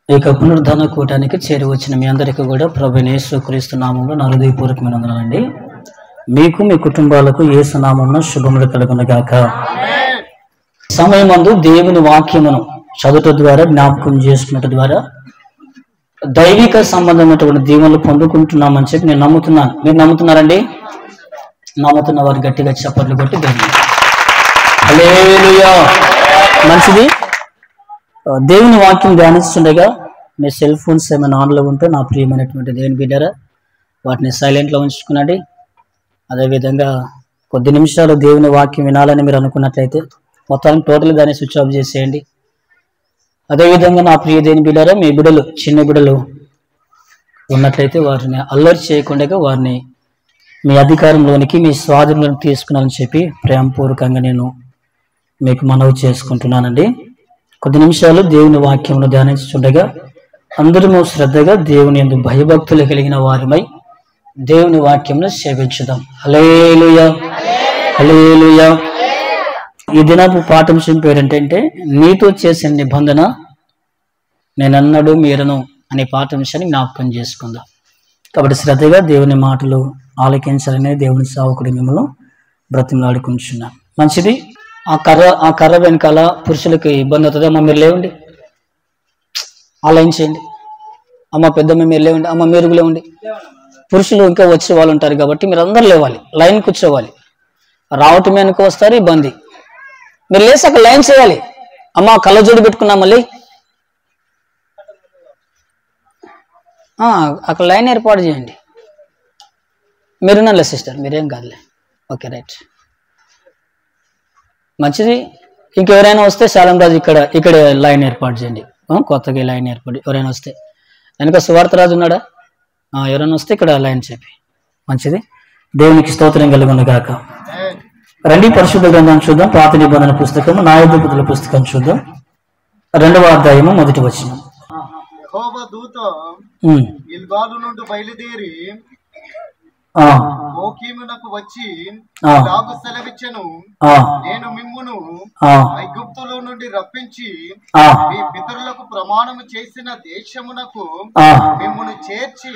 ఇక పునరుద్ధరణ కూటానికి చేరి వచ్చిన మీ అందరికీ కూడా ప్రభువైన యేసుక్రీస్తు నామములో నా హృదయపూర్వకమైన వందనాలండి. మీకు మీ కుటుంబాలకు యేసు నామమున శుభములు కలుగును గాక. సమయమందు దేవుని వాక్యమును చదువుట ద్వారా, జ్ఞాపకం చేసుకున్నట ద్వారా దైవిక సంబంధమైనటువంటి దీవెనలు పొందుకుంటున్నామని చెప్పి నేను నమ్ముతున్నాను. మీరు నమ్ముతున్నారండి? నమ్ముతున్న వారు గట్టిగా చప్పట్లు కొట్టి దేవుని హల్లెలూయా. మంచిది. దేవుని వాక్యం ధ్యానిస్తుండగా మీ సెల్ ఫోన్స్ ఏమైనా ఆన్లో ఉంటే నా ప్రియమైనటువంటి దేవుని బిడ్డరా వాటిని సైలెంట్లో ఉంచుకునండి. అదేవిధంగా కొద్ది నిమిషాలు దేవుని వాక్యం వినాలని మీరు అనుకున్నట్లయితే మొత్తానికి టోటల్ దాన్ని స్విచ్ ఆఫ్ చేసేయండి. అదేవిధంగా నా ప్రియ దేవుని బిడ్డరా, మీ బిడ్డలు చిన్న బిడ్డలు ఉన్నట్లయితే వారిని అల్లరి చేయకుండా వారిని మీ అధికారంలోనికి, మీ స్వాధీనంలోకి తీసుకున్నానని చెప్పి ప్రేమపూర్వకంగా నేను మీకు మనవి చేసుకుంటున్నానండి. కొద్ది నిమిషాలు దేవుని వాక్యమును ధ్యానించుండగా అందరము శ్రద్ధగా దేవుని యందు భయభక్తులు కలిగిన వారిమై దేవుని వాక్యమును సేవించుదాం. హల్లెలూయా, హల్లెలూయా. ఈ దినపు పాఠంశం పేరేంటంటే నీతో చేసిన నిబంధన నేనన్నడు మీరను అనే పాఠంశాన్ని జ్ఞాపకం చేసుకుందాం. కాబట్టి శ్రద్ధగా దేవుని మాటలు ఆలకించాలనే దేవుని సేవకుడు మిమ్మల్ని బ్రతిమలాడుకుంటున్నాను. మంచిది. ఆ కర్ర వెనకాల పురుషులకి ఇబ్బంది అవుతుంది. అమ్మ మీరు లేవండి, ఆ లైన్ చేయండి. అమ్మ పెద్దమ్మ మీరు లేవండి, అమ్మ మీరు లేవండి. పురుషులు ఇంకా వచ్చే వాళ్ళు ఉంటారు కాబట్టి మీరు అందరూ లేవాలి, లైన్ కూర్చోవాలి. రావటం వెనుక వస్తారు ఇబ్బంది. మీరు లేసి అక్కడ లైన్ చేయాలి. అమ్మ కళ్ళజోడు పెట్టుకున్నా మళ్ళీ అక్కడ లైన్ ఏర్పాటు చేయండి. మీరున్నారులే సిస్టర్, మీరేం కాదులే. ఓకే, రైట్, మంచిది. ఇంకెవరైనా వస్తే శాలం రాజు ఇక్కడ లైన్ ఏర్పాటు చేయండి. కొత్తగా లైన్ ఏర్పాటు ఎవరైనా వస్తే, వెనక సువార్త రాజు ఉన్నాడా? ఎవరైనా వస్తే ఇక్కడ లైన్ చెప్పి. మంచిది. దేవునికి స్తోత్రం కలుగును గాక. రండి పరిశుద్ధ గ్రంథం చూద్దాం. పాత నిబంధన పుస్తకము న్యాయాధిపతుల పుస్తకం చూద్దాం. 2వ అధ్యాయము 1వ వచనం. యెహోవా దూత గిల్గాలు నుండి బయలుదేరి మోకీమునకు వచ్చి నాకు సెలవిచ్చెను, నేను మిమ్మును ఐగుప్తులో నుండి రప్పించి మీ పితరులకు ప్రమాణము చేసిన దేశమునకు మిమ్మును చేర్చి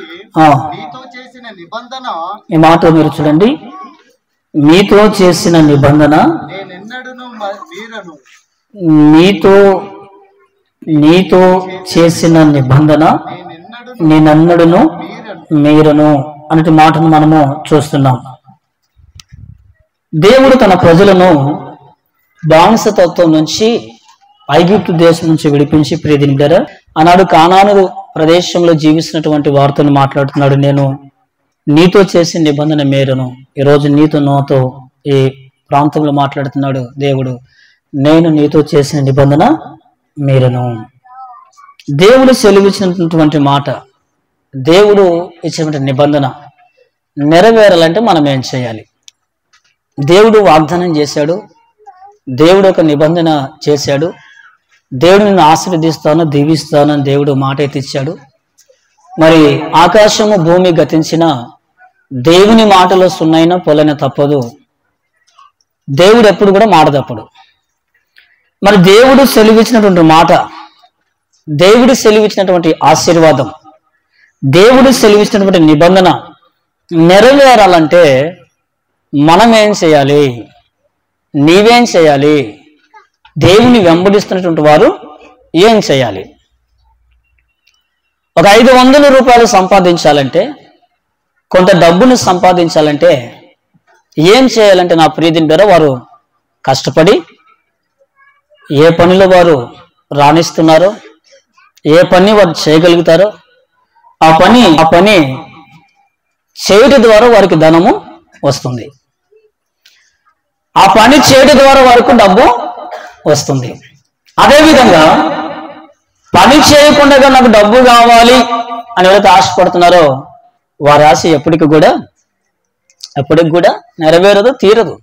మీతో చేసిన నిబంధన. ఈ మాట మీరు చూడండి. మీతో చేసిన నిబంధన నేనెన్నడూను మీరను. నీతో చేసిన నిబంధన నేనెన్నడూను మీరను అనే మాటను మనము చూస్తున్నాం. దేవుడు తన ప్రజలను బానిసతత్వం నుంచి ఐగుప్తు దేశం నుంచి విడిపించి ప్రియదినిగారు ఆనాడు కానాను ప్రదేశంలో జీవిస్తున్నటువంటి వారితో మాట్లాడుతున్నాడు. నేను నీతో చేసిన నిబంధన మేరను. ఈరోజు నీతో నాతో ఈ ప్రాంతంలో మాట్లాడుతున్నాడు దేవుడు. నేను నీతో చేసిన నిబంధన మేరను. దేవుడు సెలవిచ్చినటువంటి మాట, దేవుడు ఇచ్చినటువంటి నిబంధన నెరవేరాలంటే మనం ఏం చేయాలి? దేవుడు వాగ్దానం చేశాడు, దేవుడు ఒక నిబంధన చేశాడు. దేవుడు నిన్ను ఆశీర్వదిస్తాను, దీవిస్తాను అని దేవుడు మాట అయితే ఇచ్చాడు. మరి ఆకాశము భూమి గతించిన దేవుని మాటలో సున్నైనా పొలైనా తప్పదు. దేవుడు ఎప్పుడు కూడా మాట తప్పడు. మరి దేవుడు సెలవిచ్చినటువంటి మాట, దేవుడు సెలవిచ్చినటువంటి ఆశీర్వాదం, దేవుడు సెలవిచ్చినటువంటి నిబంధన నెరవేరాలంటే మనం ఏం చేయాలి? నీవేం చేయాలి? దేవుని వెంబడిస్తున్నటువంటి వారు ఏం చేయాలి? ఒక 500 రూపాయలు సంపాదించాలంటే, కొంత డబ్బును సంపాదించాలంటే ఏం చేయాలంటే నా ప్రియదిని ద్వారా వారు కష్టపడి ఏ పనిలో వారు రాణిస్తున్నారో, ఏ పని వారు చేయగలుగుతారో ఆ పని చేయడం ద్వారా వారికి ధనము వస్తుంది. ఆ పని చేయడం ద్వారా వారికి డబ్బు వస్తుంది. అదేవిధంగా పని చేయకుండా నాకు డబ్బు కావాలి అని ఎవరైతే ఆశపడుతున్నారో వారి ఆశ ఎప్పటికి కూడా నెరవేరదు, తీరదు.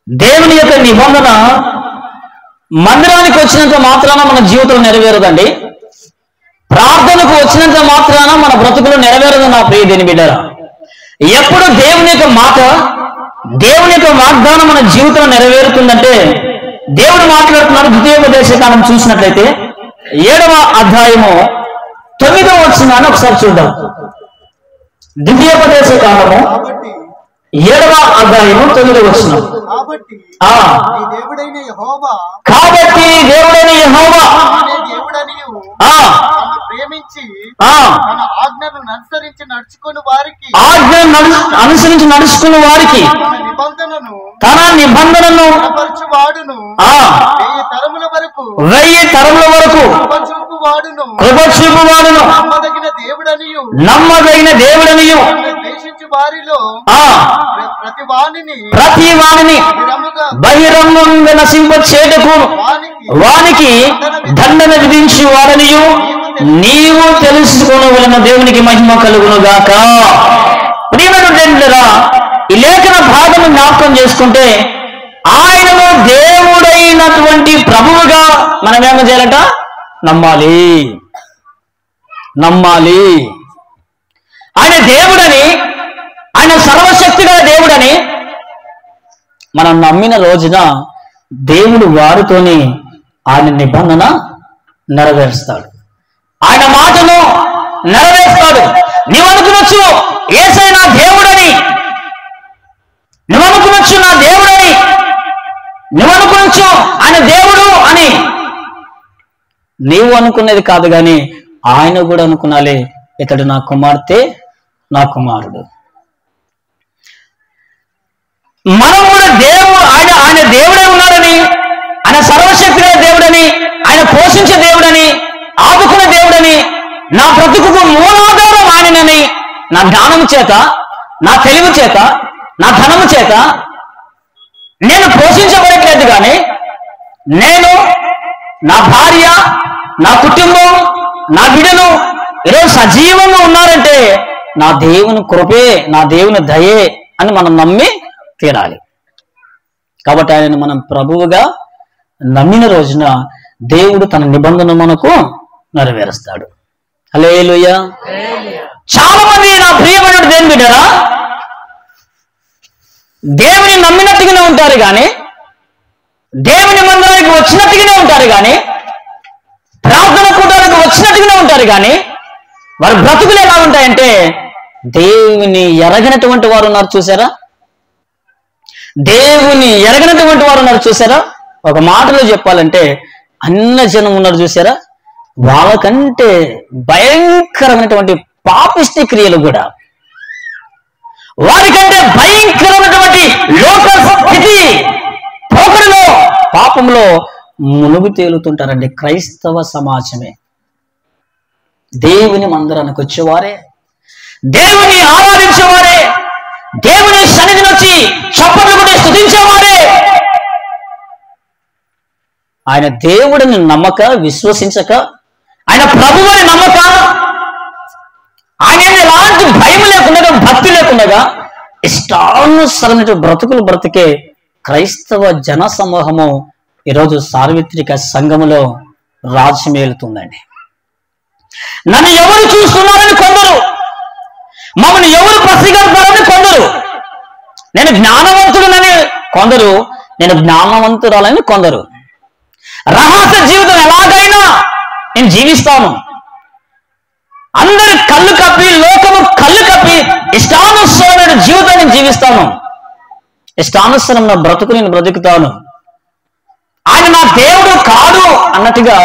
దేవుని యొక్క నిబంధన మందిరానికి వచ్చినంత మాత్రాన మన జీవితంలో నెరవేరదండి. ప్రార్థనకు వచ్చినంత మాత్రాన మన బ్రతుకులు నెరవేరదు నా ప్రియ దేని బిడ్డరా. ఎప్పుడు దేవుని యొక్క మాట, దేవుని యొక్క వాగ్దానం మన జీవితంలో నెరవేరుతుందంటే దేవుడు మాట్లాడుతున్నాడు. ద్వితీయోపదేశకాండం చూసినట్లయితే 7వ అధ్యాయము 9వ వచనాన్ని ఒకసారి చూద్దాం. ద్వితీయోపదేశకాండము కాబట్టి 7వ అధ్యాయము 9వ వచనం. కాబట్టి ఆ నీ దేవుడైన యెహోవా కాబట్టి దేవుడైన యెహోవా అనే దేవుడనియు ఆ తను ప్రేమించి ఆ తన ఆజ్ఞను అనుసరించి నడుచుకుని వారికి ఆజ్ఞను అనుసరించి నడుచుకున్న వారికి తన నిబంధనను తన నిబంధనను బలపరచువాడును ఆ 1000 తరముల వరకు 1000 తరముల వరకు కృపచూపువాడును కృప చూపువాడును నమ్మదగిన దేవుడనియు నమ్మదగిన దేవుడనియు తనను ద్వేషించు వారిలో ఆ ప్రతి వానిని ప్రతి వానిని స్థిరముగా బహిరంగంగా నశింప చేటకు వానికి దండన విధించి వాడనియు నీవు తెలుసుకోవలన దేవునికి మహిమ కలుగును గాక. ప్రియమైనటువంటిరా, ఈ లేఖన భాగము జ్ఞాపకం చేసుకుంటే ఆయనను దేవుడైనటువంటి ప్రభువుగా మనం ఏమో చేయాలట? నమ్మాలి. ఆయన దేవుడని, ఆయన సర్వశక్తి గల దేవుడని మనం నమ్మిన రోజున దేవుడు వారితోని ఆయన నిబంధన నెరవేరుస్తాడు, ఆయన మాటను నెరవేరుస్తాడు. నీవు అనుకునొచ్చు యేసయ్య నా దేవుడని, నువ్వు అనుకునొచ్చు నా దేవుడని, నువ్వు అనుకునొచ్చు ఆయన దేవుడు అని. నీవు అనుకునేది కాదు కానీ ఆయన కూడా అనుకునాలి, ఇతడు నా కుమార్తె, నా కుమారుడు. మనం కూడా ఆయన దేవుడే ఉన్నాడని, ఆయన సర్వశక్తి గల దేవుడని, ఆయన పోషించే దేవుడని, ఆదుకునే దేవుడని, నా బ్రతుకుకు మూలాధారం ఆయనని నా జ్ఞానము చేత, నా తెలివి చేత, నా ధనము చేత నేను పోషించబడట్లేదు కానీ నేను, నా భార్య, నా కుటుంబం, నా బిడ్డలు ఈరోజు సజీవంగా ఉన్నారంటే నా దేవుని కృపే, నా దేవుని దయే అని మనం నమ్మి తీరాలి. కాబట్టి ఆయనను మనం ప్రభువుగా నమ్మిన రోజున దేవుడు తన నిబంధన మనకు నెరవేరుస్తాడు. హల్లెలూయా. చాలా మంది నా ప్రియమైన దేవుని బిడ్డరా దేవుని నమ్మినట్టుగానే ఉంటారు కానీ, దేవుని మందిరానికి వచ్చినట్టుగానే ఉంటారు కానీ, ప్రార్థన కూటానికి వచ్చినట్టుగానే ఉంటారు కానీ వారి బ్రతుకులు ఎలా ఉంటాయంటే దేవుని ఎరగనటువంటి వారు ఉన్నారు చూసారా? దేవుని ఎరగనటువంటి వారు ఉన్నారు చూసారా? ఒక మాటలో చెప్పాలంటే అన్న జనం ఉన్నారు చూసారా? వాళ్ళకంటే భయంకరమైనటువంటి పాపిష్టి క్రియలు కూడా, వారికంటే భయంకరమైనటువంటి లోక స్థితి, పోకడలో పాపంలో మునుగు తేలుతుంటారండి క్రైస్తవ సమాజమే. దేవుని మందిరానికి వచ్చేవారే, దేవుని ఆరాధించేవారే, దేవుని సన్నిధిని వచ్చి చప్పట్లు కొట్టి స్తుతించేవారే ఆయన దేవుడిని నమ్మక, విశ్వసించక, ఆయన ప్రభువుని నమ్మక, ఆయన ఎలాంటి భయం లేకుండా, భక్తి లేకుండా ఇష్టానుసరమైన బ్రతుకులు బ్రతికే క్రైస్తవ జన సమూహము ఈరోజు సార్వత్రిక సంఘములో రాజ్యమేలుతుందండి. నన్ను ఎవరు చూస్తున్నారని కొందరు, మమ్మల్ని ఎవరు పసిగడతారని కొందరు, నేను జ్ఞానవంతుడనని కొందరు, నేను జ్ఞానవంతురాలని కొందరు. రహస్య జీవితం ఎలాగైనా నేను జీవిస్తాను, అందరి కళ్ళు కప్పి, లోకము కళ్ళు కప్పి ఇష్టానుసరమైన జీవితాన్ని జీవిస్తాను, ఇష్టానుసరం నా బ్రతుకు నేను బ్రతుకుతాను, ఆయన నా దేవుడు కాదు అన్నట్టుగా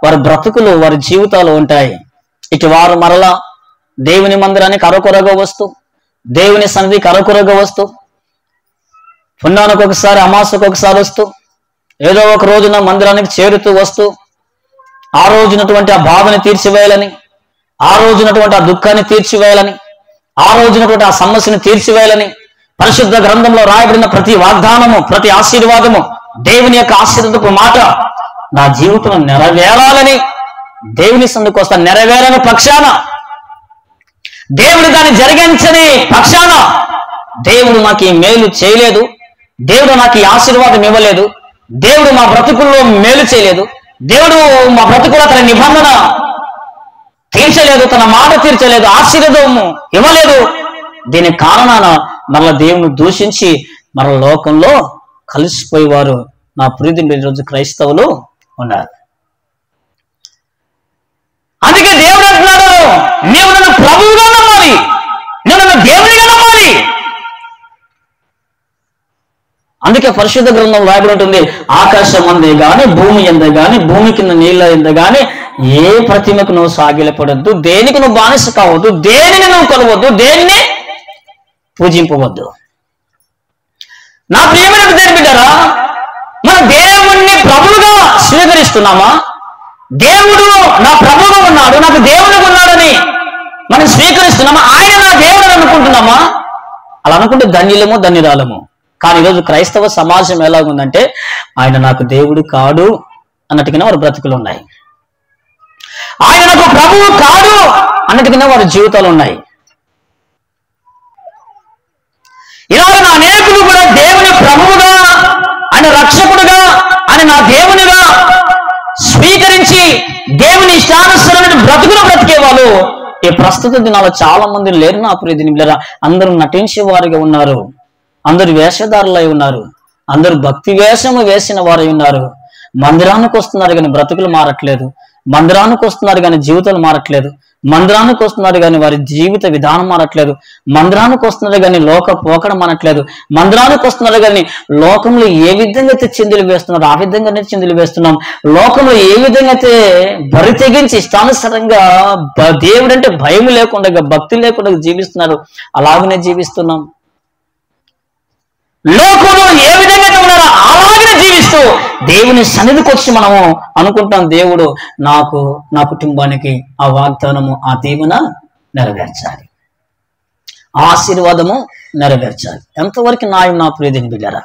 వారి బ్రతుకులు, వారి జీవితాలు ఉంటాయి. ఇటు వారు మరలా దేవుని మందిరానికి అరకొరగా వస్తూ, దేవుని సన్నిధికి అరకొరగా వస్తూ, పున్నానికి ఒకసారి, అమాసకు ఒకసారి వస్తూ, ఏదో ఒక రోజున మందిరానికి చేరుతూ వస్తూ, ఆ రోజునటువంటి ఆ బాధని తీర్చివేయాలని, ఆ రోజునటువంటి ఆ దుఃఖాన్ని తీర్చివేయాలని, ఆ రోజునటువంటి ఆ సమస్యను తీర్చివేయాలని పరిశుద్ధ గ్రంథంలో రాయబడిన ప్రతి వాగ్దానము, ప్రతి ఆశీర్వాదము, దేవుని యొక్క ఆశీర్వాదపు మాట నా జీవితం నెరవేరాలని దేవుని సందుకు వస్తా. నెరవేరని పక్షాన, దేవుడు దాన్ని జరిగించని పక్షాన, దేవుడు నాకు ఈ మేలు చేయలేదు, దేవుడు నాకు ఈ ఆశీర్వాదం ఇవ్వలేదు, దేవుడు మా బ్రతుకుల్లో మేలు చేయలేదు, దేవుడు మా బ్రతుకుల్లో తన నిబంధన తీర్చలేదు, తన మాట తీర్చలేదు, ఆశీర్వాదము ఇవ్వలేదు, దీని కారణాన మరల దేవుని దూషించి మరల లోకంలో కలిసిపోయేవారు నా ప్రీతి ఈరోజు క్రైస్తవులు ఉన్నారు. అందుకే దేవుడు అంటున్నాడు, నీవు నన్ను ప్రభువుగా నమ్మాలి, నువ్వు నన్ను దేవునిగా నమ్మాలి. అందుకే పరిశుద్ధ గ్రంథం రాయబడి ఉంటుంది, ఆకాశం అందే గాని, భూమి ఎందే గాని, భూమి కింద నీళ్ళ ఎందే గాని ఏ ప్రతిమకు నువ్వు సాగిలపడద్దు, దేనికి నువ్వు బానిస కావద్దు, దేనిని నువ్వు కొలవద్దు, దేనిని పూజింపవద్దు. నా ప్రియమైన దేవుని బిడ్డరా, మన దేవుణ్ణి ప్రభువుగా స్వీకరిస్తున్నామా? దేవుడు నా ప్రభువుగా ఉన్నాడు, నాకు దేవుడుగా ఉన్నాడని మనం స్వీకరిస్తున్నామా? ఆయన నా దేవుడు అని అనుకుంటున్నామా? అలా అనుకుంటే ధన్యులము, ధన్యురాలము. కానీ ఈరోజు క్రైస్తవ సమాజం ఎలాగుందంటే, ఆయన నాకు దేవుడు కాడు అన్నట్టుగానే వారి బ్రతుకులు ఉన్నాయి. ఆయన నాకు ప్రభువు కాడు అన్నట్టుగానే వారి జీవితాలు ఉన్నాయి. ఇలాగ నా అనేకులు కూడా దేవుని ప్రభువుగా, ఆయన రక్షకుడుగా, ఆయన నా దేవునిగా స్వీకరించి దేవుని ఇష్టానుసరమైన బ్రతుకులు బ్రతికే వాళ్ళు ఈ ప్రస్తుత దినాల్లో చాలా మంది లేరు. నా ప్రియదినిలా అందరూ నటించే వారిగా ఉన్నారు, అందరు వేషధారులై ఉన్నారు, అందరూ భక్తి వేషము వేసిన వారై ఉన్నారు. మందిరానికి వస్తున్నారు కానీ బ్రతుకులు మారట్లేదు, మందిరానికి వస్తున్నారు కానీ జీవితాలు మారట్లేదు, మందిరానికి వస్తున్నారు కానీ వారి జీవిత విధానం మారట్లేదు, మందిరానికి వస్తున్నారు కానీ లోక పోకడం అనట్లేదు, మందిరానికి వస్తున్నారు కానీ లోకంలో ఏ విధంగా అయితే చిందులు వేస్తున్నారు ఆ విధంగానే చిందులు వేస్తున్నాం. లోకంలో ఏ విధంగా అయితే బరి తెగించి ఇష్టానుసారంగా దేవుడు అంటే భయం లేకుండా, భక్తి లేకుండా జీవిస్తున్నారు, అలాగనే జీవిస్తున్నాం. లోకంలో ఏ విధంగా ఉన్నారో అలాగే జీవిస్తూ దేవుని సన్నిధికి వచ్చి మనము అనుకుంటాం, దేవుడు నాకు, నా కుటుంబానికి ఆ వాగ్దానము, ఆ దీవెన నెరవేర్చాలి, ఆశీర్వాదము నెరవేర్చాలి. ఎంతవరకు న్యాయం నా ప్రియదిని బిడ్డరా?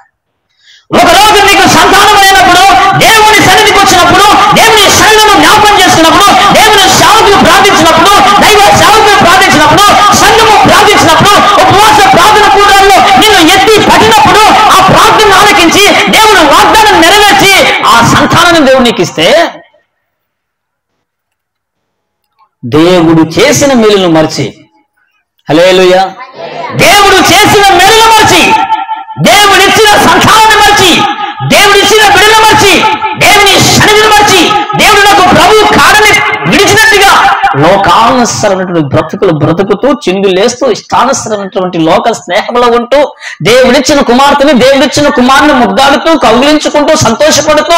ఒకరోజు నీకు సంతానం అయినప్పుడు, దేవుని సన్నిధికి వచ్చినప్పుడు, దేవుని సన్నిధిని జ్ఞాపకం చేసుకున్నప్పుడు, దేవుని సేవకులు ప్రార్థించినప్పుడు, దైవ సేవకులు ప్రార్థించినప్పుడు, సంఘము ప్రార్థించినప్పుడు, ఉపవాస ప్రార్థన కూడాల్లో నిన్ను ఎత్తి పట్టినప్పుడు ఆ ప్రార్థన ఆలకించి దేవుడు వాగ్దానం నెరవేర్చి ఆ సంతానాన్ని దేవుడు నీకు ఇస్తే, దేవుడు చేసిన మేలును మర్చి, హల్లెలూయా, దేవుడు చేసిన మేలును మర్చి, దేవుడిచ్చిన సంతానాన్ని మర్చి, దేవుడిచ్చిన బిడ్డను మర్చి, దేవుని సన్నిధిని మర్చి, దేవుడు నాకు ప్రభువు కాడని విడిచినట్టుగా లోకానుసరమైనటువంటి బ్రతుకులు బ్రతుకుతూ, చిందులేస్తూ, ఇష్టానుసరమైనటువంటి లోక స్నేహంలో ఉంటూ, దేవుడిచ్చిన కుమార్తెని, దేవుడిచ్చిన కుమారుని ముగ్దాడుతూ, కౌగిలించుకుంటూ, సంతోషపడుతూ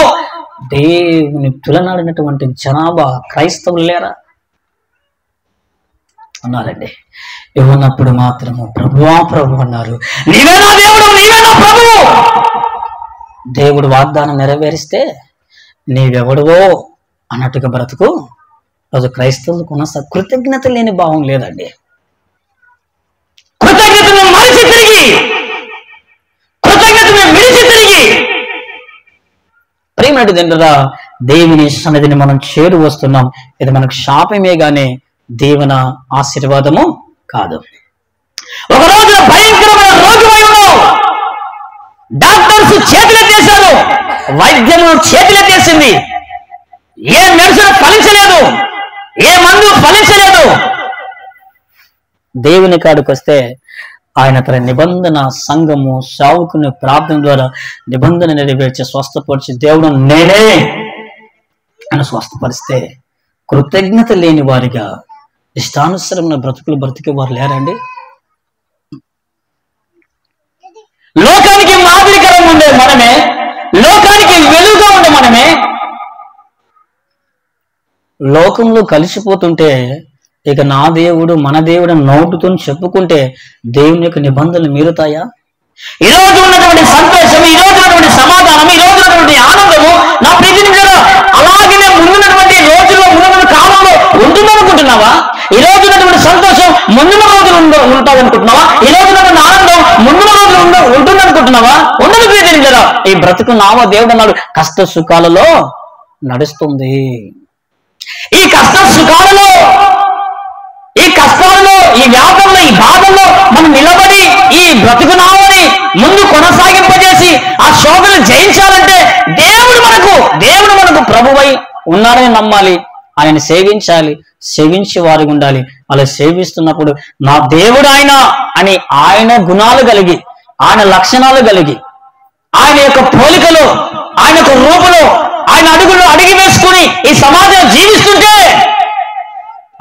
దేవుని తులనాడినటువంటి జనాభా క్రైస్తవులు లేరా? అన్నారండి. ఇవ్వనప్పుడు మాత్రము ప్రభువా ప్రభు అన్నారు. నీవే నా దేవుడు, నీవే నా ప్రభువు. దేవుడు వాగ్దానం నెరవేరిస్తే నీవెవడవో అన్నట్టుగా బ్రతుకు రోజు క్రైస్తవులకు ఉన్న కృతజ్ఞత లేని భావం లేదండి. కృతజ్ఞతను మరిచి తిరిగి, కృతజ్ఞతను విడిచి తిరిగి, ప్రేమటి తండ్రిరా, దేవుని సన్నిధిని మనం చేరు వస్తున్నాం. ఇది మనకు శాపమే గానీ దేవుని ఆశీర్వాదము కాదు. ఒక రోజున భయంకరమైన రోగి ఉన్నావు, డాక్టర్స్ చేతులెత్తేశారు, వైద్యము చేతులెత్తేసింది, ఏ మెడిసిన్ ఫలించలేదు, ఏ మందు ఫలించలేదు. దేవుని కాడికి వస్తే ఆయన తన నిబంధన సంఘము సేవకుని ప్రార్థన ద్వారా నిబంధన నెరవేర్చి స్వస్థపరిచి దేవుడు నేనే అని స్వస్థపరిస్తే కృతజ్ఞత లేని వారిగా ఇష్టానుసరమైన బ్రతుకులు బ్రతికే వారు లేరండి. లోకానికి మాదిరికరంగా ఉండే మనమే, లోకానికి వెలుగుగా ఉండే మనమే లోకంలో కలిసిపోతుంటే ఇక నా దేవుడు మన దేవుడు నోటుతో చెప్పుకుంటే దేవుని యొక్క నిబంధనలు మీరుతాయా? ఈ రోజు ఉన్నటువంటి సంతోషం, ఈ రోజు ఉన్నటువంటి సమాధానం, ఈ రోజు ఉన్నటువంటి ఆనందము నా ప్రీతిని కదా అలాగే ముందున్నటువంటి రోజుల్లో, ముందున్న కాలంలో ఉంటుందనుకుంటున్నావా? ఈ రోజు ఉన్నటువంటి సంతోషం ముందున్న రోజులు ఉంటాదనుకుంటున్నావా? ఈ రోజు ఉన్నటువంటి ఆనందం ముందున్న రోజులు ఉంటుందనుకుంటున్నావా? ఉండదు ప్రీతిని కదా. ఈ బ్రతుకు నావా దేవుడు అన్నాడు కష్ట సుఖాలలో నడుస్తుంది. ఈ కష్ట సుఖాలలో, ఈ కష్టాలలో, ఈ వ్యాపంలో, ఈ బాధల్లో మనం నిలబడి ఈ బ్రతుకునామని ముందు కొనసాగింపజేసి ఆ శోధను జయించాలంటే దేవుడు మనకు ప్రభువై ఉన్నాడని నమ్మాలి, ఆయనని సేవించాలి, సేవించే వారికి ఉండాలి. అలా సేవిస్తున్నప్పుడు నా దేవుడు ఆయన అని ఆయన గుణాలు కలిగి, ఆయన లక్షణాలు కలిగి, ఆయన యొక్క పోలికలో ఆయనకు రూపులో ఆయన అడుగులు అడిగి వేసుకుని ఈ సమాజం జీవిస్తుంటే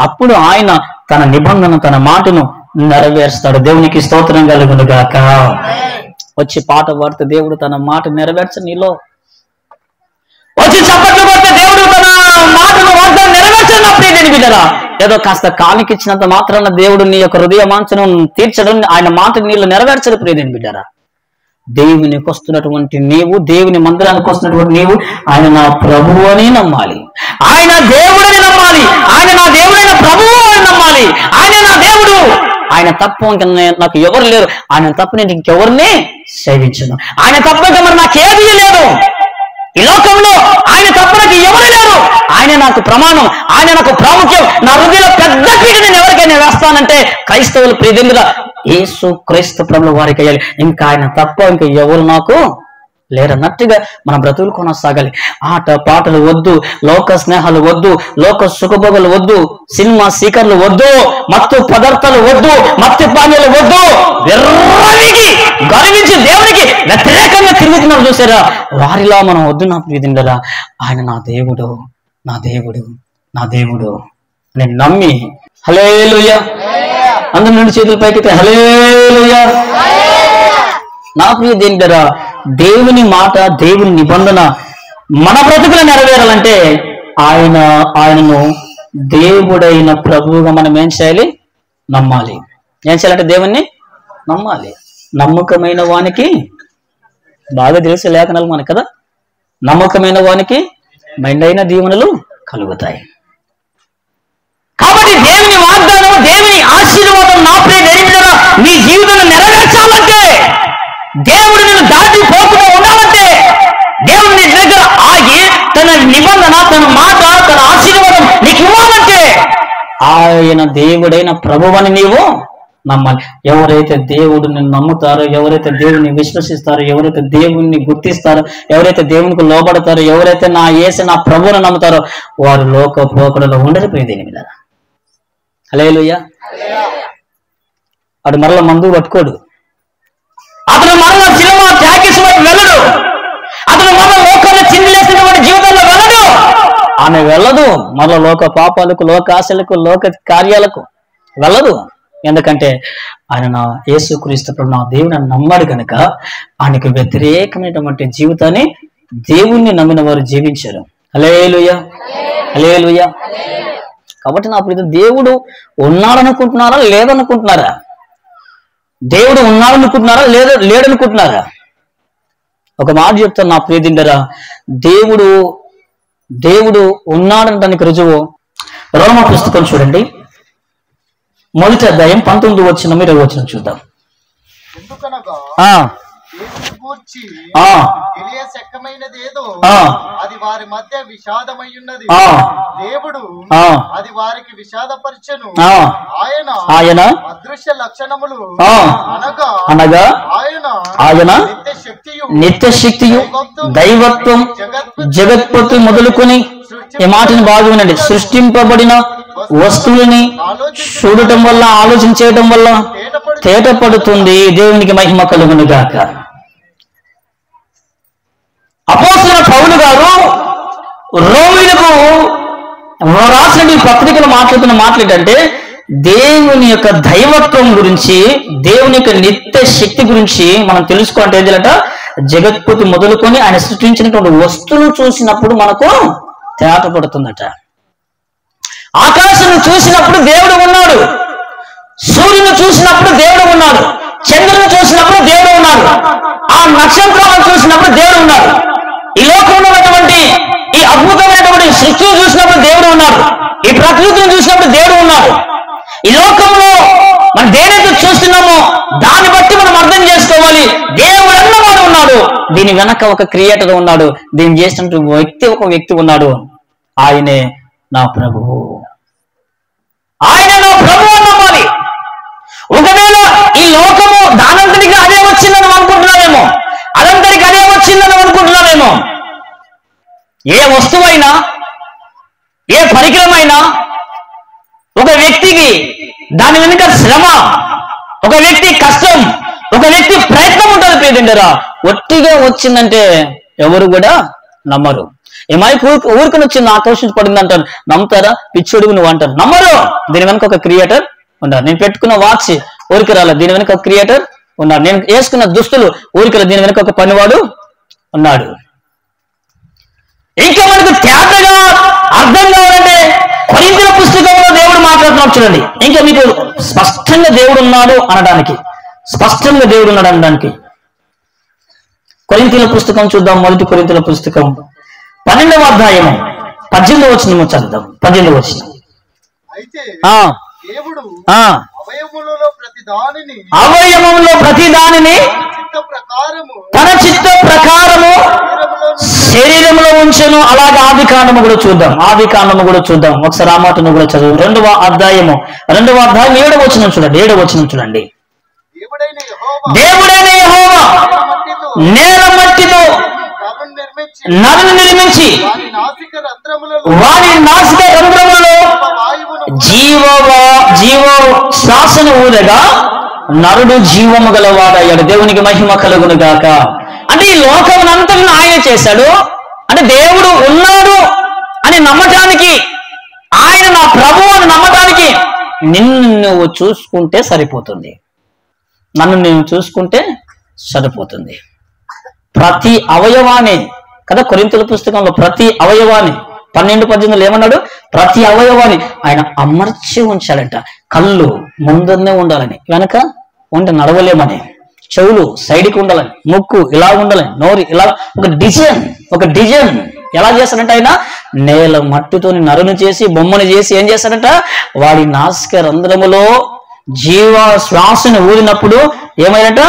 అప్పుడు ఆయన తన నిబంధన తన మాటను నెరవేరుస్తాడు. దేవునికి స్తోత్రం కలుగును గాక. వచ్చి పాట పాడితే దేవుడు తన మాట నెరవేర్చ నీలో, వచ్చి చప్పట్లు కొడితే దేవుడు తన మాటను వాగ్దానం నెరవేర్చనప్పుడు నేను బిడ్డరా, ఏదో కాస్త కాలికి ఇచ్చినంత మాత్రాన దేవుడు నీ యొక్క హృదయ వాంఛను తీర్చడం, ఆయన మాట నీళ్ళు నెరవేర్చడు ప్రియదేని బిడ్డరా. దేవునికి వస్తున్నటువంటి నీవు, దేవుని మందిరానికి వస్తున్నటువంటి నీవు ఆయన నా ప్రభువు అని నమ్మాలి, ఆయన దేవుడని నమ్మాలి, ఆయన నా దేవుడైన ప్రభువు అని నమ్మాలి. ఆయన నా దేవుడు, ఆయన తప్ప ఇంక నాకు ఎవరు లేరు, ఆయన తప్ప నేను ఇంకెవరిని సేవించను, ఆయన తప్ప ఇంకా మరి నాకేదీ లేదు ఈ లోకంలో, ఆయన తప్ప నాకు ఎవరు లేరు, ఆయన నాకు ప్రమాణం, ఆయన నాకు ప్రాముఖ్యం. నా హృదయంలో పెద్ద పీట నేను ఎవరికైనా వేస్తానంటే క్రైస్తవులు ప్రియదేంద్ర యేసు క్రీస్తు ప్రభువు వారికి అయ్యాలి. ఇంకా ఆయన తప్ప ఇంకా ఎవరు నాకు లేరన్నట్టుగా మన బ్రతుకులు కొనసాగాలి. ఆట పాటలు వద్దు, లోక స్నేహాలు వద్దు, లోక సుఖభోగాలు వద్దు, సినిమా సీకర్లు వద్దు, మత్తు పదార్థాలు వద్దు, మత్తు పానీయాలు వద్దు. వెర్రవిగి గర్వించి దేవునికి వ్యతిరేకంగా తిరుగుతున్నారు చూసారా, వారిలా మనం వద్దు నా ప్రియదిండరా. ఆయన నా దేవుడు, నా దేవుడు, నా దేవుడు నేను నమ్మి హల్లెలూయా అందరి నుండి చేతుల పైకి హల్లెలూయా. నా ప్రియ దేవుడరా, దేవుని మాట, దేవుని నిబంధన మన బ్రతుకులు నెరవేరాలంటే ఆయనను దేవుడైన ప్రభువుగా మనం ఏం చేయాలి? నమ్మాలి. ఏం చేయాలంటే దేవుణ్ణి నమ్మాలి. నమ్మకమైన వానికి, బాగా తెలిసే లేఖనాలు మనకు కదా, నమ్మకమైన వానికి మెండైన దీవెనలు కలుగుతాయి. కాబట్టి దేవుని వాగ్దానం, దేవుని ఆశీర్వాదం నా ప్రియ దేవుడరా నీ జీవితంలో నెరవేర్చాలంటే, దేవుడు నిన్ను దాటిపోకుండా ఉండాలంటే, దేవుడు నీ దగ్గర ఆగి తన నిబంధన, తన మాట, తన ఆశీర్వాదం నీకు ఇవ్వాలంటే ఆయన దేవుడైన ప్రభువని నీవు నమ్మాలి. ఎవరైతే దేవుడిని నమ్ముతారో, ఎవరైతే దేవుని విశ్వసిస్తారో, ఎవరైతే దేవుణ్ణి గుర్తిస్తారో, ఎవరైతే దేవునికి లోబడతారో, ఎవరైతే నా యేసు నా ప్రభువుని నమ్ముతారో వారు లోక పోకడలో ఉండరు ప్రియదేని మీద. హల్లెలూయా. వాడు మరల మందు పట్టుకోడు, అతను మరల సినిమా త్యాగేసి వెళ్ళడు, అతను మరల లోకంలో చిందిలేసినటువంటి జీవితంలో వెళ్ళడు, ఆమె వెళ్ళదు మరల లోక పాపాలకు, లోక ఆశలకు, లోక కార్యాలకు వెళ్ళదు. ఎందుకంటే ఆయన నా యేసుక్రీస్తు ప్రభు నా దేవుని నమ్మాడు కనుక ఆయనకు వ్యతిరేకమైనటువంటి జీవితాన్ని దేవుణ్ణి నమ్మిన వారు జీవించారు. హల్లెలూయా, హల్లెలూయా. కాబట్టి నా ప్రియ దేవుడు ఉన్నాడనుకుంటున్నారా లేదనుకుంటున్నారా? దేవుడు ఉన్నాడనుకుంటున్నారా లేడనుకుంటున్నారా? ఒక మాట చెప్తాను నా ప్రియదిండరా, దేవుడు ఉన్నాడనడానికి రుజువు రోమ పుస్తకం చూడండి, మొదటి అధ్యాయం 19 వచనం 20 వచనం చూద్దాం. ఎందుకనగా అది వారి మధ్య విషాదమయ్యున్నది, దేవుడు అది వారికి విషాదపరచెను. ఆయన అదృశ్య లక్షణములు అనగా ఆయన నిత్య శక్తియు దైవత్వం జగత్పతి మొదలుకొని, ఈ మాటను బాగా వినండి, సృష్టింపబడిన వస్తువులని చూడటం వల్ల, ఆలోచన చేయటం వల్ల తేటపడుతుంది. దేవునికి మహిమ కలుగును గాక. అపోస్తలుడైన పౌలు గారు రోమీయులకు రాసిన పత్రికలు మాట్లాడుతున్న మాట్లాడంటే దేవుని యొక్క దైవత్వం గురించి, దేవుని యొక్క నిత్య శక్తి గురించి మనం తెలుసుకోవాలంటే ఏం చేయాలంట? జగత్పతి మొదలుకొని ఆయన సృష్టించినటువంటి వస్తువులు చూసినప్పుడు మనకు తేటపడుతుందట. ఆకాశం చూసినప్పుడు దేవుడు ఉన్నాడు, సూర్యుని చూసినప్పుడు దేవుడు ఉన్నాడు, చంద్రుని చూసినప్పుడు దేవుడు ఉన్నాడు, ఆ నక్షత్రాలను చూసినప్పుడు దేవుడు ఉన్నాడు, ఈ లోకంలో ఉన్నటువంటి ఈ అద్భుతమైనటువంటి సృష్టిని చూసినప్పుడు దేవుడు ఉన్నాడు, ఈ ప్రకృతిని చూసినప్పుడు దేవుడు ఉన్నాడు. ఈ లోకంలో మనం దేనైతే చూస్తున్నామో దాన్ని బట్టి మనం అర్థం చేసుకోవాలి, దేవుడు అన్నవాడు ఉన్నాడు, దీని వెనక ఒక క్రియేటర్ ఉన్నాడు, దీన్ని చేసినటువంటి ఒక వ్యక్తి ఉన్నాడు, ఆయనే నా ప్రభువు, ఆయన నా ప్రభువు అన్నమాలి. ఒకవేళ ఈ లోకము దానంతరికి అదే వచ్చిందని అనుకుంటున్నామేమో, అదంతరికి అదే వచ్చిందని అనుకుంటున్నామేమో. ఏ వస్తువైనా, ఏ పరికరమైనా ఒక వ్యక్తికి దాని వెనుక శ్రమ, ఒక వ్యక్తి కష్టం, ఒక వ్యక్తి ప్రయత్నం ఉంటుంది ప్రియదిండరా. ఒట్టిగా వచ్చిందంటే ఎవరు కూడా నమ్మరు. ఈ మైక్ ఊరికని వచ్చింది, ఆకర్షించబడింది అంటారు. నమ్ముతారా? పిచ్చోడుగు నువ్వు అంటారు. నమ్మరు. దీని వెనక ఒక క్రియేటర్ ఉన్నారు. నేను పెట్టుకున్న వాచ్ ఊరికి రాల, దీని వెనక ఒక క్రియేటర్ ఉన్నారు. నేను వేసుకున్న దుస్తులు ఊరికి, దీని వెనక ఒక పనివాడు ఉన్నాడు. ఇంకా మనకు తేటగా అర్థం కావాలంటే కొరింథీయుల పుస్తకంలో దేవుడు మాట్లాడుతున్నాడు చూడండి. ఇంకా మీకు స్పష్టంగా దేవుడు ఉన్నాడు అనడానికి, స్పష్టంగా దేవుడు ఉన్నాడు అనడానికి కొరింథీయుల పుస్తకం చూద్దాం. మొదటి కొరింథీయుల పుస్తకం 12వ అధ్యాయము 18వ వచనం చదువుదాం. 18వ వచనం. అయితే ఆ దేవుడు ఆ అవయవములలో ప్రతి దానిని అవయవంలో ప్రతి దానిని తన చిత్త ప్రకారము శరీరంలో ఉంచెను. అలాగే ఆది కాండము కూడా చూద్దాం. ఆది కాండము కూడా చూద్దాం. ఒకసారి ఆ మాటను కూడా చదువు. 2వ అధ్యాయం 7వ వచనం చూడండి. 7వ వచనం చూడండి. దేవుడైన యెహోవా నేల మట్టితో నరుని నిర్మించి వారి నాసిక రంధ్రములలో జీవ శ్వాసను ఊదగా నరుడు జీవము గలవాడయ్యాడు. దేవునికి మహిమ కలుగును గాక. అంటే ఈ లోకమునంతా ఆయన చేశాడు. అంటే దేవుడు ఉన్నాడు అని నమ్మటానికి, ఆయన నా ప్రభువు అని నమ్మటానికి నిన్ను నువ్వు చూసుకుంటే సరిపోతుంది. నన్ను నేను చూసుకుంటే సరిపోతుంది. ప్రతి అవయవాన్ని కదా కొరింథీయుల పుస్తకంలో ప్రతి అవయవాన్ని 12-18 ఏమన్నాడు? ప్రతి అవయవాన్ని ఆయన అమర్చి ఉంచాడంట. కళ్ళు ముందరనే ఉండాలని, వెనక ఉంటే నడవలేమని, చెవులు సైడ్కి ఉండాలని, ముక్కు ఇలా ఉండాలని, నోరు ఇలా, ఒక డిజైన్ ఎలా చేస్తాడంట? ఆయన నేల మట్టితో నరుని చేసి బొమ్మను చేసి ఏం చేస్తాడంట? వాడి నాసిక రంధ్రములో జీవ శ్వాసను ఊదినప్పుడు ఏమైనట?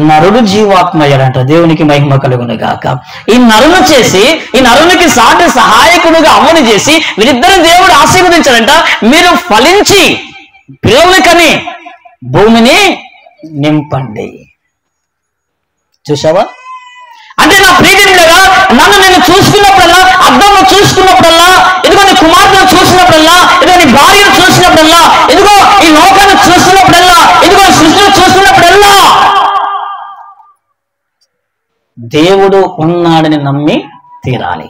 నరుడు జీవాత్మ అయ్యాడంట. దేవునికి మహిమ కలుగును గాక. ఈ నరును చేసి, ఈ నరునికి సాటి సహాయకుడుగా అమ్మని చేసి వీరిద్దరు దేవుడు ఆశీర్వదించాడంట. మీరు ఫలించి పిల్లల్ని కని భూమిని నింపండి. చూసావా? అంటే నా ప్రియజనుడగా నన్ను నేను చూసుకున్నప్పుడల్లా, అద్దంలో చూసుకున్నప్పుడల్లా, ఇదిగో నీ కుమార్తెను చూసినప్పుడల్లా, ఇదిగో నీ భార్యను చూసినప్పుడల్లా, ఇదిగో ఈ లోకాన్ని చూస్తున్నప్పుడల్లా, ఇదిగో సృష్టిని చూస్తున్నప్పుడల్లా దేవుడు ఉన్నాడని నమ్మి తీరాలి.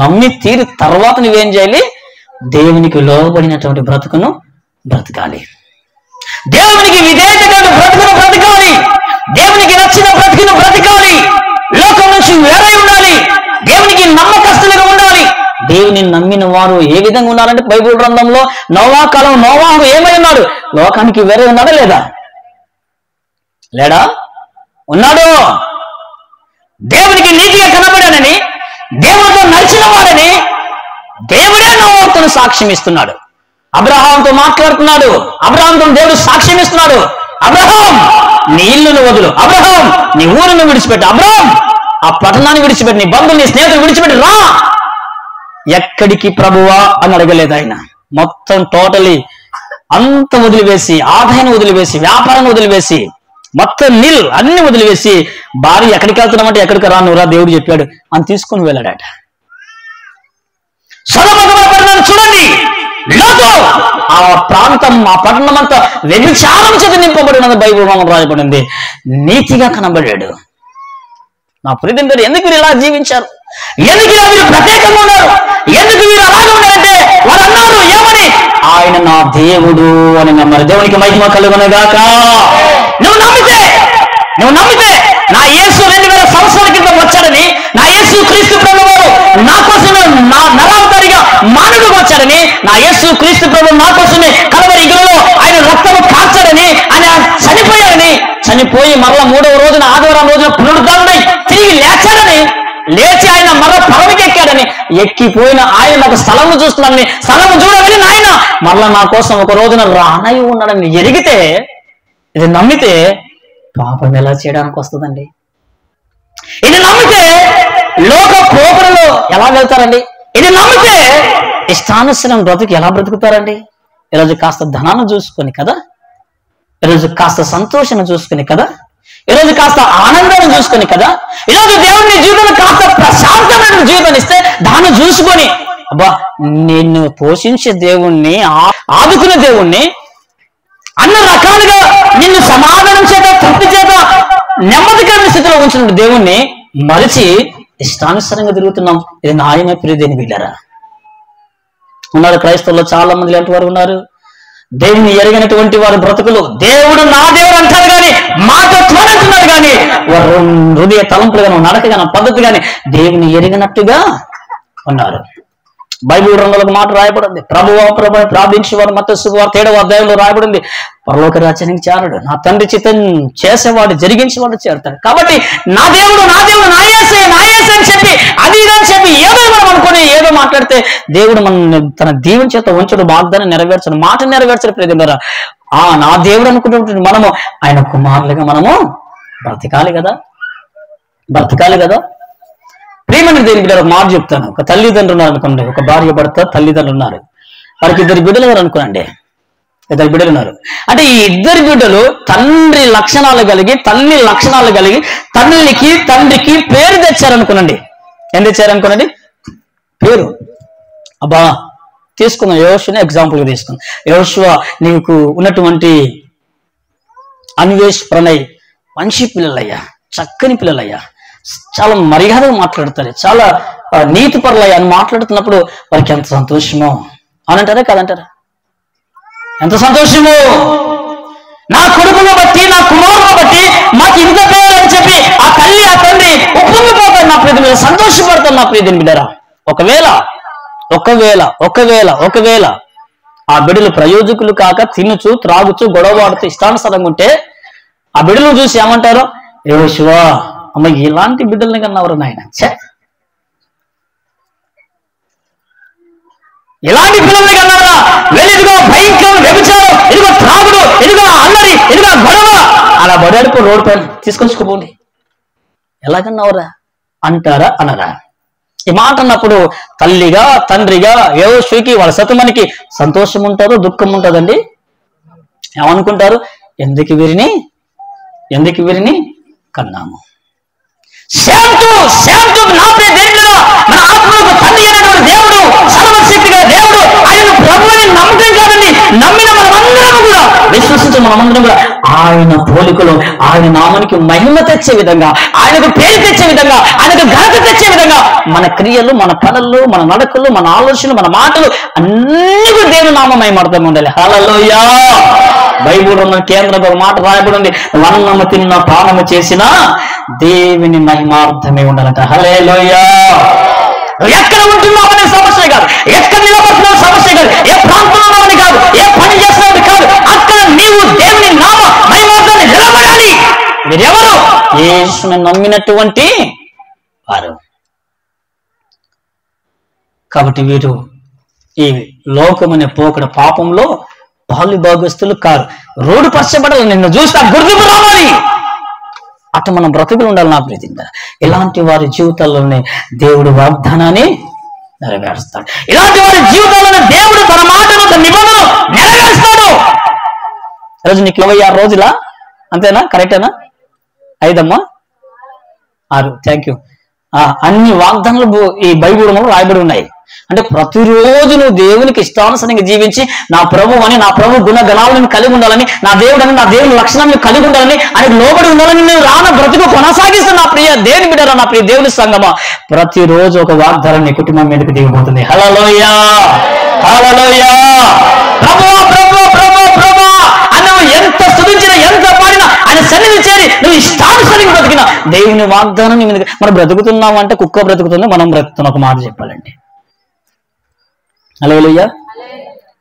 నమ్మి తీరి తర్వాత నువ్వేం చేయాలి? దేవునికి లోబడినటువంటి బ్రతుకును బ్రతకాలి. దేవునికి విధేయతగా బ్రతుకును బ్రతకాలి. దేవునికి నచ్చిన బ్రతుకును బ్రతకాలి. లోకం నుంచి వేరే ఉండాలి. దేవునికి నమ్మకస్తులుగా ఉండాలి. దేవుని నమ్మిన వారు ఏ విధంగా ఉన్నారంటే బైబిల్ గ్రంథంలో నోవా కాలం నోవాహు ఏమై ఉన్నాడు? లోకానికి వేరే ఉన్నాడా? లేడా? ఉన్నాడు. దేవునికి నీతిగా కనబడానని, దేవుడితో నడిచిన వాడని దేవుడే నోవాహుతో సాక్ష్యం ఇస్తున్నాడు. అబ్రహాంతో మాట్లాడుతున్నాడు. అబ్రహాంతో దేవుడు సాక్ష్యం ఇస్తున్నాడు. అబ్రహాం నీ ఇల్లును వదులు, అబ్రహాం నీ ఊరును విడిచిపెట్టు, అబ్రహాం ఆ పట్టణాన్ని విడిచిపెట్టి, నీ బంధువులు నీ స్నేహితులు విడిచిపెట్టి రా. ఎక్కడికి ప్రభువా అని అడగలేదు ఆయన. మొత్తం టోటలీ అంత వదిలివేసి, ఆదాయాన్ని వదిలివేసి, వ్యాపారాన్ని వదిలివేసి, మొత్తం అన్ని వదిలివేసి, భార్య ఎక్కడికి వెళ్తున్నామంటే ఎక్కడికి రా నువ్వు రా దేవుడు చెప్పాడు అని తీసుకుని వెళ్ళాడట. సొదొమ చూడండి, లోకం ఆ ప్రాంతం, ఆ పట్టణం అంతా వ్యభిచారం చేత నింపబడినది బైబిల్ రాయబడింది. నీతిగా కనబడాడు. నా ప్రియమిత్రుడు, ఎందుకు వీరు ఇలా జీవించారు? ఎందుకు ఇలా వీరు ప్రత్యేకంగా ఉన్నారు? ఎందుకు వీరు అలాగే ఉన్నారంటే వారు అన్నారు ఏమని? ఆయన నా దేవుడు అని నమ్మారు. దేవునికి మహిమ కలుగును గాక. నువ్వు నమ్మితే నా యేసు 2000 సంవత్సరాల క్రితం వచ్చాడని, నా యేసు క్రీస్తు ప్రభువు నా కోసమే నా నరావతారిగా మానవుడిగా వచ్చాడని, నా యేసు క్రీస్తు ప్రభువు నా కోసమే కలవరి ఇగులలో ఆయన రక్తము కార్చాడని, ఆయన చనిపోయాడని, చనిపోయి మరలా 3వ రోజున ఆదివారం రోజున పునరుద్ధరణై తిరిగి లేచి ఆయన మరలా పరమకి ఎక్కాడని, ఎక్కిపోయిన ఆయన నాకు స్థలము చూస్తున్నాడని, స్థలము చూడమని ఆయన మరలా నా కోసం ఒక రోజున రానై ఉన్నాడని ఎరిగితే, ఇది నమ్మితే పాపం ఎలా చేయడానికి వస్తుందండి? ఇది నమ్మితే లోక పోకడలో ఎలా వెళ్తారండి? ఇది నమ్మితే ఇష్టానుసరం బ్రతుకు ఎలా బ్రతుకుతారండి? ఈరోజు కాస్త ధనాన్ని చూసుకొని కదా, ఈరోజు కాస్త సంతోషాన్ని చూసుకుని కదా, ఈరోజు కాస్త ఆనందాన్ని చూసుకొని కదా, ఈరోజు దేవుడిని జీవితంలో కాస్త ప్రశాంతమైన జీవితాన్ని ఇస్తే దాన్ని చూసుకొని, అబ్బా నిన్ను పోషించే దేవుణ్ణి, ఆదుకునే దేవుణ్ణి, అన్ని రకాలుగా నిన్ను సమాధానం చేత, తృప్తి చేత, నెమ్మదికరమైన స్థితిలో ఉంచిన దేవుణ్ణి మరిచి ఇష్టానుసారంగా తిరుగుతున్నాం. ఇది న్యాయమే ప్రియదేని బిడ్డారా? ఉన్నారు క్రైస్తవుల్లో చాలా మంది ఇలాంటి వారు ఉన్నారు. దేవుని ఎరిగినటువంటి వారి బ్రతుకులు దేవుడు నా దేవుడు అంటారు కానీ మాట తోడంటున్నారు కానీ వారు హృదయ తలంపులు గాను నడక గాను పద్ధతి కానీ దేవుని ఎరిగినట్టుగా ఉన్నారు. బైబిల్ రంగులకు మాట రాయబడింది. ప్రభువా ప్రభు ప్రార్థించేవారు మత్తయి సువార్త 7వ అధ్యాయంలో రాయబడింది, పరలోక రాజ్యానికి చేరడు, నా తండ్రి చిత్తం చేసేవాడు జరిగించేవాడు చేరుతాడు. కాబట్టి నా దేవుడు నా యేసే అని చెప్పి అది ఇదని చెప్పి ఏదో మనం అనుకుని ఏదో మాట్లాడితే దేవుడు మన తన దేవుని చేత ఉంచడు, వాగ్దానం నెరవేర్చడు, మాట నెరవేర్చడు. ప్రియదేవులారా, నా దేవుడు అనుకున్నటువంటి మనము ఆయన కుమారులుగా మనము బ్రతకాలి కదా. ప్రేమని దేని బిడ్డ మాట చెప్తాను. ఒక తల్లిదండ్రులు ఉన్నారు అనుకోండి, ఒక భార్య భర్త తల్లిదండ్రులు ఉన్నారు, వారికి 2 బిడ్డలు ఉన్నారు అనుకోండి, 2 బిడ్డలు ఉన్నారు. అంటే ఈ 2 బిడ్డలు తండ్రి లక్షణాలు కలిగి తల్లి లక్షణాలు కలిగి తల్లికి తండ్రికి పేరు తెచ్చారనుకోనండి. ఏం తెచ్చారనుకోనండి? పేరు. అబ్బా తీసుకుందాం, యోషుని ఎగ్జాంపుల్గా తీసుకుందాం. యోషువ నీకు ఉన్నటువంటి అన్వేష్ ప్రణయ్ మంచి పిల్లలయ్యా, చక్కని పిల్లలయ్యా, చాలా మర్యాదగా మాట్లాడతారు, చాలా నీతి పరులయ్యా అని మాట్లాడుతున్నప్పుడు వారికి ఎంత సంతోషమో అని అంటారా కాదంటారా? ఎంత సంతోషము! నా కొడుకును బట్టి నా కుమారుని బట్టి మాకు ఇంత పేరు అని చెప్పి ఆ తల్లి ఆ తండ్రి ఉప్పొంగిపోతారు నా ప్రీతి మీద, సంతోషపడతారు నా ప్రీతిని బిడ్డరా. ఒకవేళ ఆ బిడ్డలు ప్రయోజకులు కాక తినుచు త్రాగుచు గొడవవాడుతూ ఇష్టానుసారంగా ఉంటే ఆ బిడ్డలు చూసి ఏమంటారు? యోషువా అమ్మ ఇలాంటి బిడ్డల్ని కన్నవరు నాయన, ఇలాంటి పిల్లల్ని కన్నారా? ఇదిగో భయంకరం వ్యభిచారం, ఇదిగో త్రాగుడు, ఇదిగో అల్లరి, ఇదిగో గొడవ, అలా బడాడిపో రోడ్డు పైన తీసుకొచ్చుకోపోండి, ఎలాగన్నావురా అంటారా అనరా? ఈ మాట అన్నప్పుడు తల్లిగా తండ్రిగా యోషుకి వాళ్ళ సతుమనికి సంతోషం ఉంటుందో దుఃఖం ఉంటుందండి? ఏమనుకుంటారు? ఎందుకు వీరిని కన్నాము. మన ఆత్మలకు తండ్రి అయినటువంటి దేవుడు, సర్వశక్తిగా దేవుడు, ఆయన ప్రభువుని నమ్మకం కాదండి, నమ్మిన మనమందరం కూడా విశ్వసించిన మనమందరం కూడా ఆయన పోలికలో ఆయన నామానికి మహిమ తెచ్చే విధంగా, ఆయనకు పేరు తెచ్చే విధంగా, ఆయనకు ఘనత తెచ్చే విధంగా మన క్రియలు, మన పనులు, మన నడకలు, మన ఆలోచనలు, మన మాటలు అన్ని కూడా దేవుని నామమై మర్థం ఉండాలి. హల్లెలూయా. బైబిల్ ఉన్న కేంద్రంలో ఒక మాట రాయబడింది, వన్నము తిన్న పానము చేసిన దేవుని మహిమార్థమే ఉండాలంట. హల్లెలూయా. ఎక్కడ ఉంటున్నావు అనే సమస్య కాదు, ఎక్కడ నిలబడుతున్నావు సమస్య కాదు, ఏ ప్రాంతంలో కాదు, ఏ పని చేస్తున్నావు కాదు, అక్కడ నీవు దేవుని నామ మహిమార్థాన్ని నిలబడాలి. మీరెవరు? యేసుని నమ్మినటువంటి వారు. కాబట్టి వీరు ఈ లోకమనే పోకడ పాపంలో పాలు భాగస్తులు కారు. రోడ్డు పరచబడాలి, నిన్ను చూస్తా గుర్తింపు రావాలి, అటు మనం బ్రతుకులు ఉండాలి నా ప్రీతిగా. ఇలాంటి వారి జీవితాల్లోనే దేవుడు వాగ్దానాన్ని నెరవేరుస్తాడు. ఇలాంటి వారి జీవితాల్లోనే దేవుడు తన మాటను, తన నిబంధనలు నెరవేరుస్తాడు. ఈరోజు నీకు 26 రోజులా? అంతేనా? కరెక్టేనా? 5 6. Thank you. అన్ని వాగ్దానాలు ఈ బైబిల్లో రాయబడి ఉన్నాయి. అంటే ప్రతిరోజు నువ్వు దేవునికి ఇష్టానుసారంగా జీవించి నా ప్రభు అని, నా ప్రభు గుణగణాలను కలిగి ఉండాలని, నా దేవుడు అని, నా దేవుని లక్షణాలను కలిగి ఉండాలని, ఆయనకు లోబడి ఉండాలని నేను రాన బ్రతుకు కొనసాగిస్తాను. నా ప్రియ దేవుని బిడ్డరా, నా ప్రియ దేవుని సంగమా, ప్రతిరోజు ఒక వాగ్దానం నీ కుటుంబం మీదకి దిగిపోతుంది. హల్లెలూయా, హల్లెలూయా. ప్రభువా ప్రభువా ప్రభువా ప్రభువా అని నువ్వు ఎంత స్తుతించినా, ఎంత పాడినా, ఆయన సన్నిధి చేరి నువ్వు ఇష్టానుసారంగా బ్రతికినా దేవుని వాగ్దానం నీ మీద. మనం బ్రతుకుతున్నాం అంటే కుక్క బ్రతుకుతుంది, మనం బ్రతుకుతున్నాం. ఒక మాట చెప్పాలండి. హల్లెలూయా.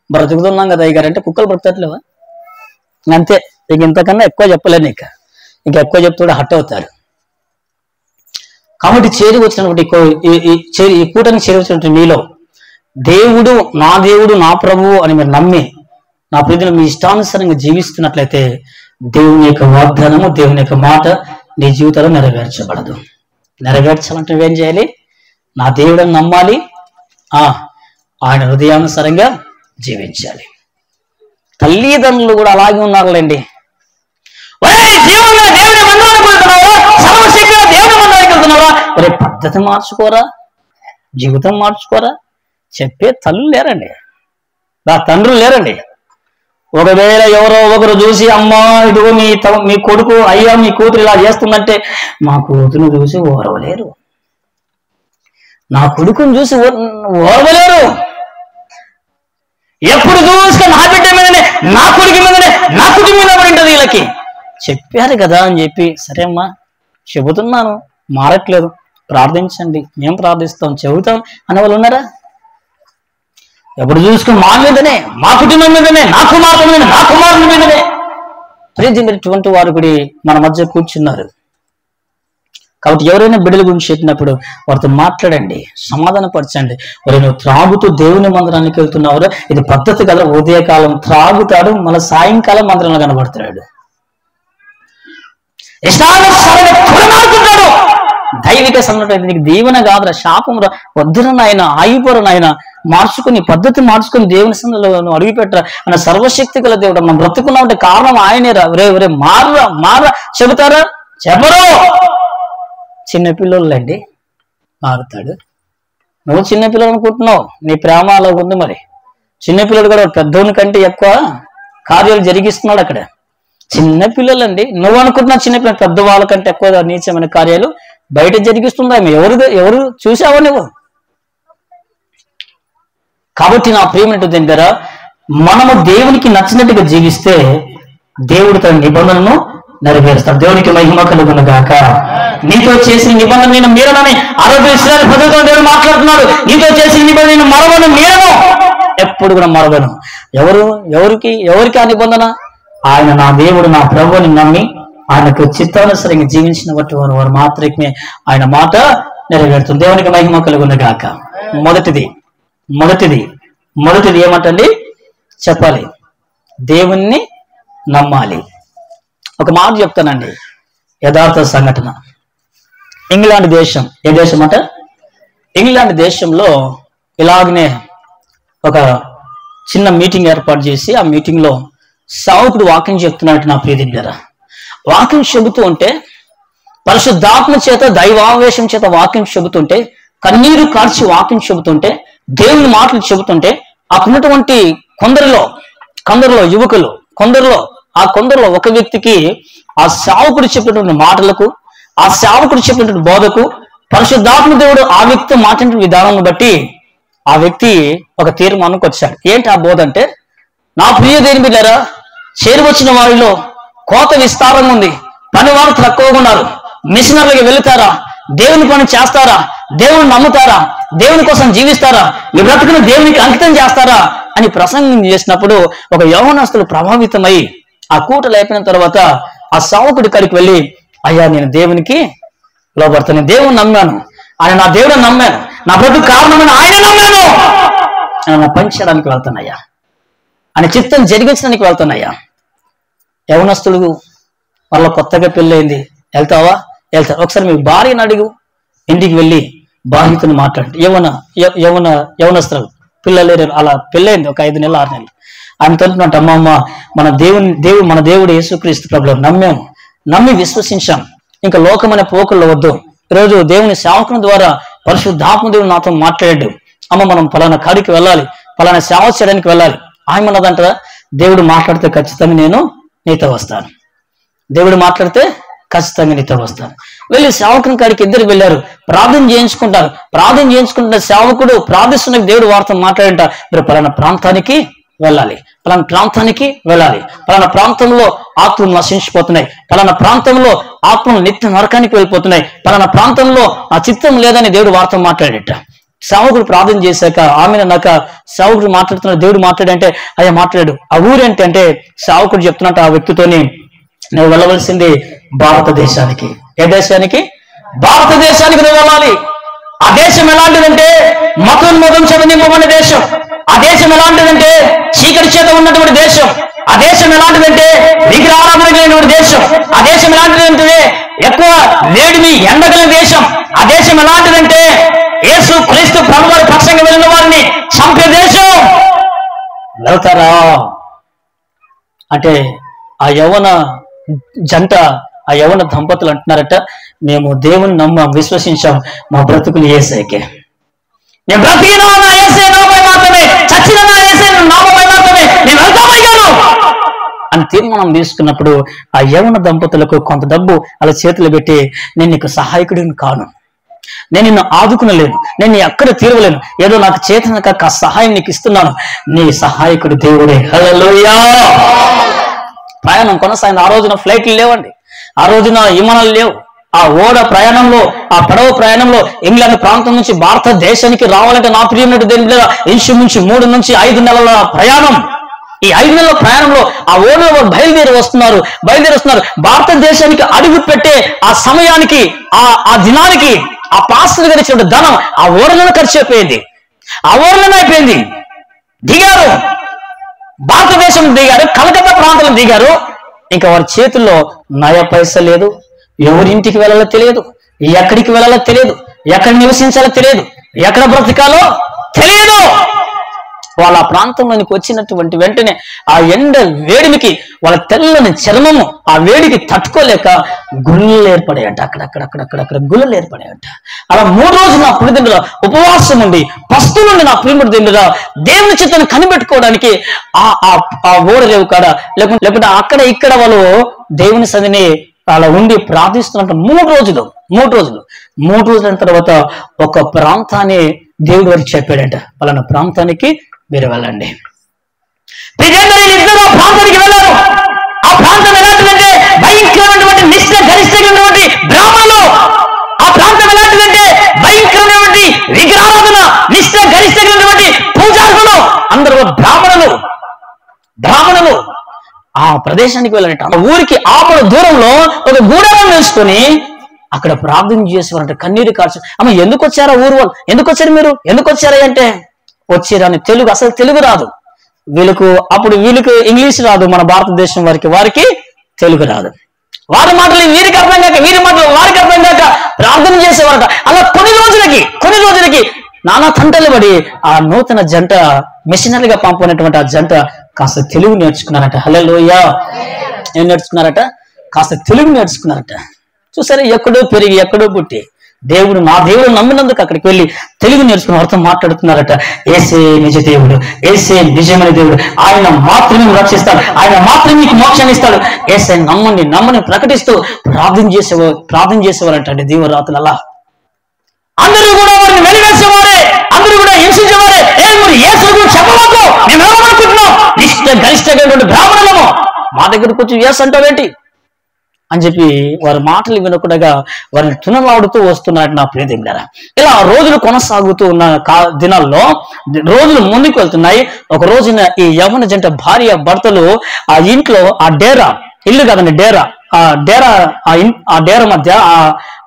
బ్రతుకుతున్నాం కదా అయ్యారంటే కుక్కలు బ్రతకట్లేవా? అంతే. ఇక ఇంతకన్నా ఎక్కువ చెప్పలేను. ఇంకా ఎక్కువ చెప్తే హట్ అవుతారు. కాబట్టి చేరి వచ్చినటువంటి ఈ కూటమి చేరి వచ్చినటువంటి మీలో దేవుడు నా ప్రభువు అని మీరు నమ్మి నా ప్రీతిని మీ ఇష్టానుసారంగా జీవిస్తున్నట్లయితే దేవుని యొక్క వాగ్దానము, దేవుని యొక్క మాట నీ జీవితంలో నెరవేర్చబడదు. నెరవేర్చాలంటే ఏం చేయాలి? నా దేవుడిని నమ్మాలి, ఆయన హృదయానుసారంగా జీవించాలి. తల్లిదండ్రులు కూడా అలాగే ఉన్నారులేండి. ఒరే పద్ధతి మార్చుకోరా, జీవితం మార్చుకోరా చెప్పే తల్లులు లేరండి, నా తండ్రులు లేరండి. ఒకవేళ ఎవరో ఒకరు చూసి అమ్మా ఇదిగో మీ కొడుకు, అయ్యా మీ కూతురు ఇలా చేస్తుందంటే మా కూతురు చూసి ఓరవలేరు. నా కొడుకుని చూసి ఓర్వలేరు. ఎప్పుడు చూసుక నా బిడ్డ మీదనే, నా కొడుకు మీదనే, నా కుటుంబం మీద పడింటది వీళ్ళకి. చెప్పారు కదా అని చెప్పి, సరే అమ్మా చెబుతున్నాను, మారట్లేదు, ప్రార్థించండి, మేము ప్రార్థిస్తాం, చెబుతాం అనే వాళ్ళు ఉన్నారా? ఎప్పుడు చూసుకుని మా మీదనే, మా కుటుంబం మీదనే, నా కుమారుల మీదనే, నా కుమారుల మీదనే ప్రేమించినటువంటి వారు కూడా మన మధ్య కూర్చున్నారు. కాబట్టి ఎవరైనా బిడ్డల గురించి చెప్పినప్పుడు వారితో మాట్లాడండి, సమాధానపరచండి. మరి నువ్వు త్రాగుతూ దేవుని మందిరానికి వెళ్తున్నావు, ఇది పద్ధతి కదా. ఉదయకాలం త్రాగుతాడు, మళ్ళీ సాయంకాలం మందిరంలో కనబడతాడు, ఇష్టానుసారంగా దైవిక సన్నట్టు నీకు దీవెన కాదురా, శాపం రా, వద్దురని ఆయన ఆగిపోరని ఆయన మార్చుకుని పద్ధతి మార్చుకుని దేవుని సన్నిధిలో నువ్వు అడుగు పెట్టరా అన్న సర్వశక్తి గల దేవుడు. మనం బ్రతుకున్నామంటే కారణం ఆయనే రా. ఒరే మారరా మారరా చెబుతారా? చెప్పరు. చిన్నపిల్లలండి మారుతాడు. నువ్వు చిన్నపిల్లలు అనుకుంటున్నావు, నీ ప్రేమ అలా ఉంది. మరి చిన్నపిల్లడు కూడా పెద్దోని కంటే ఎక్కువ కార్యాలు జరిగిస్తున్నాడు అక్కడ. చిన్నపిల్లలండి, నువ్వు అనుకుంటున్నా చిన్నపిల్లలు పెద్దవాళ్ళ కంటే ఎక్కువ నీచమైన కార్యాలు బయట జరిగిస్తుందా? ఎవరు చూసావా నువ్వు? కాబట్టి నా ప్రియమైన దగ్గర మనము దేవునికి నచ్చినట్టుగా జీవిస్తే దేవుడు తన నిబంధనను నెరవేరుస్తాడు. దేవునికి మహిమ కలుగును గాక. నీతో చేసిన నిబంధన నేను మీరనని ఆరోగ్య ఇస్రాయేలు ప్రజలతో దేవుడు మాట్లాడుతున్నాడు. నీతో చేసిన నిబంధన నేను మరవను, మీరను, ఎప్పుడు కూడా మరవను. ఎవరికి ఆ నిబంధన? ఆయన నా దేవుడు, నా ప్రభువుని నమ్మి ఆయనకు చిత్తానుసరంగా జీవించిన వారు మాత్రమే ఆయన మాట నెరవేరుతుంది. దేవునికి మహిమ కలుగును గాక. మొదటిది ఏమంటండి చెప్పాలి, దేవుణ్ణి నమ్మాలి. ఒక మాట చెప్తానండి, యథార్థ సంఘటన. ఇంగ్లాండ్ దేశం, ఏ దేశం అంట? ఇంగ్లాండ్ దేశంలో ఇలాగనే ఒక చిన్న మీటింగ్ ఏర్పాటు చేసి, ఆ మీటింగ్ లో సావుకుడు వాక్యం చెప్తున్నట్టు నా ప్రియ దగ్గర వాక్యం చెబుతూ ఉంటే, పరిశుద్ధాత్మ చేత దైవావేశం చేత వాక్యం చెబుతుంటే, కన్నీరు కార్చి వాక్యం చెబుతుంటే, దేవుని మాటలు చెబుతుంటే, అక్కడున్నటువంటి కొందరిలో యువకులు, కొందరిలో ఒక వ్యక్తికి ఆ సేవకుడు చెప్పినటువంటి మాటలకు, ఆ సేవకుడు చెప్పినటువంటి బోధకు, పరిశుద్ధాత్మ దేవుడు ఆ వ్యక్తితో మాట్లాడిన విధానాన్ని బట్టి ఆ వ్యక్తి ఒక తీర్మానానికి వచ్చాడు. ఏంటి ఆ బోధ అంటే, నా ప్రియ దేని బిడ్డారా, చేరువచ్చిన వారిలో కోత విస్తారంగా ఉంది, పనివారు తక్కువగా ఉన్నారు. మిషనరీకి వెళుతారా? దేవుని పని చేస్తారా? దేవుని నమ్ముతారా? దేవుని కోసం జీవిస్తారా? మీ బ్రతుకును దేవునికి అంకితం చేస్తారా అని ప్రసంగం చేసినప్పుడు ఒక యవ్వనస్తులు ప్రభావితమై ఆ కూటలు అయిపోయిన తర్వాత ఆ సేవకుడి కాడికి వెళ్ళి, అయ్యా నేను దేవునికి లోపడతాను, దేవుని నమ్మాను, ఆయన నా దేవుడిని నమ్మాను, నా బ్రతుకు కారణమైన ఆయన నమ్మాను, ఆయన పనిచేయడానికి వెళ్తానయ్యా, ఆయన చిత్తం జరిగించడానికి వెళ్తానయ్యా. యవనస్తుడు వాళ్ళ కొత్తగా పెళ్ళయింది, వెళ్తావా? వెళ్తారు. ఒకసారి మీ భార్యను అడుగు, ఇంటికి వెళ్ళి భార్యతో మాట్లాడండి. యవనస్తులు పిల్లలు అలా పెళ్ళైంది ఒక 5 నెలలు 6 నెలలు. ఆమెతో అంటున్నట్టు, అమ్మమ్మ మన దేవుడు యేసుక్రీస్తు ప్రభువులో నమ్మి విశ్వసించాం, ఇంకా లోకమైన పోకుల్లో వద్దు. ఈరోజు దేవుని సేవకుని ద్వారా పరిశుద్ధాత్మ దేవుడు నాతో మాట్లాడాడు, అమ్మ మనం పలానా కాడికి వెళ్ళాలి, పలానా సేవ చేయడానికి వెళ్ళాలి. ఆయన అన్నదంటారా, దేవుడు మాట్లాడితే ఖచ్చితంగా నేను నీతో వస్తాను, దేవుడు మాట్లాడితే ఖచ్చితంగా నీతో వస్తాను. వెళ్ళి సేవకుని కాడికి ఇద్దరు వెళ్ళారు, ప్రార్థన చేయించుకుంటున్న సేవకుడు ప్రార్థిస్తున్న దేవుడు వారితో మాట్లాడంట, మీరు పలానా ప్రాంతానికి వెళ్ళాలి, పలానా ప్రాంతంలో ఆత్మలు నశించిపోతున్నాయి, పలానా ప్రాంతంలో ఆత్మలు నిత్య నరకానికి వెళ్ళిపోతున్నాయి, పలానా ప్రాంతంలో ఆ చిత్తం లేదని దేవుడు వారితో మాట్లాడేట. సేవకుడు ప్రార్థన చేశాక ఆమె నాక సేవకుడు మాట్లాడుతున్నాడు, దేవుడు మాట్లాడంటే అయ్యా మాట్లాడు. ఆ ఊరేంటి అంటే సేవకుడు చెప్తున్నట్టు ఆ వ్యక్తితోని, నువ్వు వెళ్ళవలసింది భారతదేశానికి. ఏ దేశానికి? భారతదేశానికి నువ్వు వెళ్ళాలి. ఆ దేశం ఎలాంటిదంటే మతం చేత నింపబడిన దేశం. ఆ దేశం ఎలాంటిదంటే చీకటి చేత ఉన్నటువంటి దేశం. ఆ దేశం ఎలాంటిదంటే విగ్రహారాధన కలిగినటువంటి దేశం. ఆ దేశం ఎలాంటిదంటే ఎక్కువ వేడిమి ఎండగల దేశం. ఆ దేశం ఎలాంటిదంటే యేసు క్రీస్తు ప్రభువారి పక్షంగా వెళ్ళిన వారిని చంపే దేశం. వెళ్తారా అంటే ఆ యవ్వన జంట, ఆ యవ్వన దంపతులు అంటున్నారట, మేము దేవుని నమ్మాం, విశ్వసించాం, మా బ్రతుకులు యేసయ్యకే, నేను బ్రతికినా నా యేసయ్య నామై మాత్రమే, చచ్చినా నా యేసయ్య నామై మాత్రమే, నేను వెళ్తామయ్యాను అని తీర్మానం తీసుకున్నప్పుడు ఆ యవ్వన దంపతులకు కొంత డబ్బు అలా చేతులు పెట్టి, నేను నీకు సహాయకుడిని కాను, నేను నిన్ను ఆదుకునలేను, నేను ఎక్కడ తీరవలేను, ఏదో నాకు చేతనక సహాయం నీకు ఇస్తున్నాను, నీ సహాయకుడు దేవుడే. హల్లెలూయా. ప్రయాణం కొనసాగింది. ఆ రోజున ఫ్లైట్లు లేవండి, ఆ రోజున విమానాలు లేవు. ఆ ఓడ ప్రయాణంలో, ఆ పడవ ప్రయాణంలో ఇంగ్లాండ్ ప్రాంతం నుంచి భారతదేశానికి రావాలంటే నా ప్రియమైన దేవుని ఇంచుమించు 3 నుంచి 5 నెలల ప్రయాణం. ఈ 5 నెలల ప్రయాణంలో ఆ ఓడలో బయలుదేరి వస్తున్నారు. భారతదేశానికి అడుగు పెట్టే ఆ సమయానికి, ఆ దినానికి ఆ పాస్టర్ గారు ఇచ్చిన ధనం ఆ ఓడలను ఖర్చు అయిపోయింది, ఆ ఓడలను అయిపోయింది. దిగారు, భారతదేశం దిగారు, కలకత్తా ప్రాంతంలో దిగారు. ఇంకా వారి చేతుల్లో నయ పైసా లేదు, ఎవరింటికి వెళ్ళాలో తెలియదు, ఎక్కడికి వెళ్ళాలో తెలియదు, ఎక్కడ నివసించాలో తెలియదు, ఎక్కడ బ్రతకాలో తెలియదు. వాళ్ళ ప్రాంతంలోనికి వచ్చినటువంటి వెంటనే ఆ ఎండ వేడిమికి వాళ్ళ తెల్లని చర్మము ఆ వేడికి తట్టుకోలేక గుళ్ళు ఏర్పడాయంట. అక్కడక్కడ గుళ్ళు ఏర్పడాయంట. అలా 3 రోజులు నా పులిదిండుగా ఉపవాసం ఉండి పస్తులుండి నా ప్రియముడి దిండుగా దేవుని చిత్తాన్ని కనిపెట్టుకోవడానికి ఆ ఓడరేవు కాడ లేకుంటే అక్కడ ఇక్కడ వాళ్ళు దేవుని సన్నిధిని అలా ఉండి ప్రార్థిస్తున్నట్టు 3 రోజుల తర్వాత ఒక ప్రాంతాన్ని దేవుడు వారికి చెప్పాడంట, పలానా ప్రాంతానికి మీరు వెళ్ళండి. ఇద్దరు ఆ ప్రాంతానికి వెళ్ళారు. ఆ ప్రాంతం ఎలాంటిదంటే భయంకరమైనటువంటి నిష్ఠ గరిష్టమైనటువంటి బ్రాహ్మణులు. ఆ ప్రాంతం ఎలాంటిదంటే భయంకరమైనటువంటి విగ్రహారాధన, నిష్ఠ గరిష్టమైనటువంటి పూజారులు, అందరూ బ్రాహ్మణులు. ఆ ప్రదేశానికి వెళ్ళారంట. ఆ ఊరికి ఆపడ దూరంలో ఒక గూడారం వేసుకొని అక్కడ ప్రార్థన చేసేవారంట, కన్నీరు కార్చు. అమ్మ ఎందుకు వచ్చారా ఊరు వాళ్ళు, ఎందుకు వచ్చారు మీరు, ఎందుకు వచ్చారా అంటే, వచ్చారని తెలుగు అసలు తెలుగు రాదు వీళ్ళకి ఇంగ్లీష్ రాదు. మన భారతదేశం వారికి తెలుగు రాదు. వారి మాటలు వీరికి అర్థం కాక, వీరి మాటలు వారికి అర్థం కాక ప్రార్థన చేసేవారట. అలా కొన్ని రోజులకి నానా తంటలు పడి ఆ నూతన జంట, మిషనరీగా పంపినటువంటి ఆ జంట కాస్త తెలుగు నేర్చుకున్నారట. హల్లెలూయా. ఏం నేర్చుకున్నారట? కాస్త తెలుగు నేర్చుకున్నారట. చూసారా, ఎక్కడో పెరిగి ఎక్కడో పుట్టి నా దేవుడు నమ్మినందుకు అక్కడికి వెళ్ళి తెలుగు నేర్చుకుని వారితో మాట్లాడుతున్నారట. ఏసే నిజ దేవుడు, ఏసే నిజమైన దేవుడు, ఆయన మాత్రమే రక్షిస్తాడు, ఆయన మాత్రమే మీకు మోక్షాన్ని ఇస్తాడు. ఏసే నమ్మని ప్రకటిస్తూ ప్రార్థన చేసేవారంట అండి. దీవరాత్రులు అలా అందరూ కూడా వారిని వెలివేసేవారే, అందరూ కూడా హింసించేవారే. మరి యేసు గురించి చెప్పవద్దు, మేము ఏమనుకుంటున్నాం, గరిష్టమైనటువంటి బ్రాహ్మణులము, మా దగ్గరకు వచ్చి యేసు అంటావేంటి అని చెప్పి వారి మాటలు వినకుండా వారిని తునలాడుతూ వస్తున్నారట నా ప్రియదేవులారా. ఇలా రోజులు కొనసాగుతూ ఉన్న దినాల్లో రోజులు ముందుకు వెళ్తున్నాయి. ఒక రోజున ఈ యవ్వన జంట భార్య భర్తలు ఆ ఇంట్లో ఆ డేరా, ఇల్లు కాదండి డేరా, ఆ డేరా మధ్య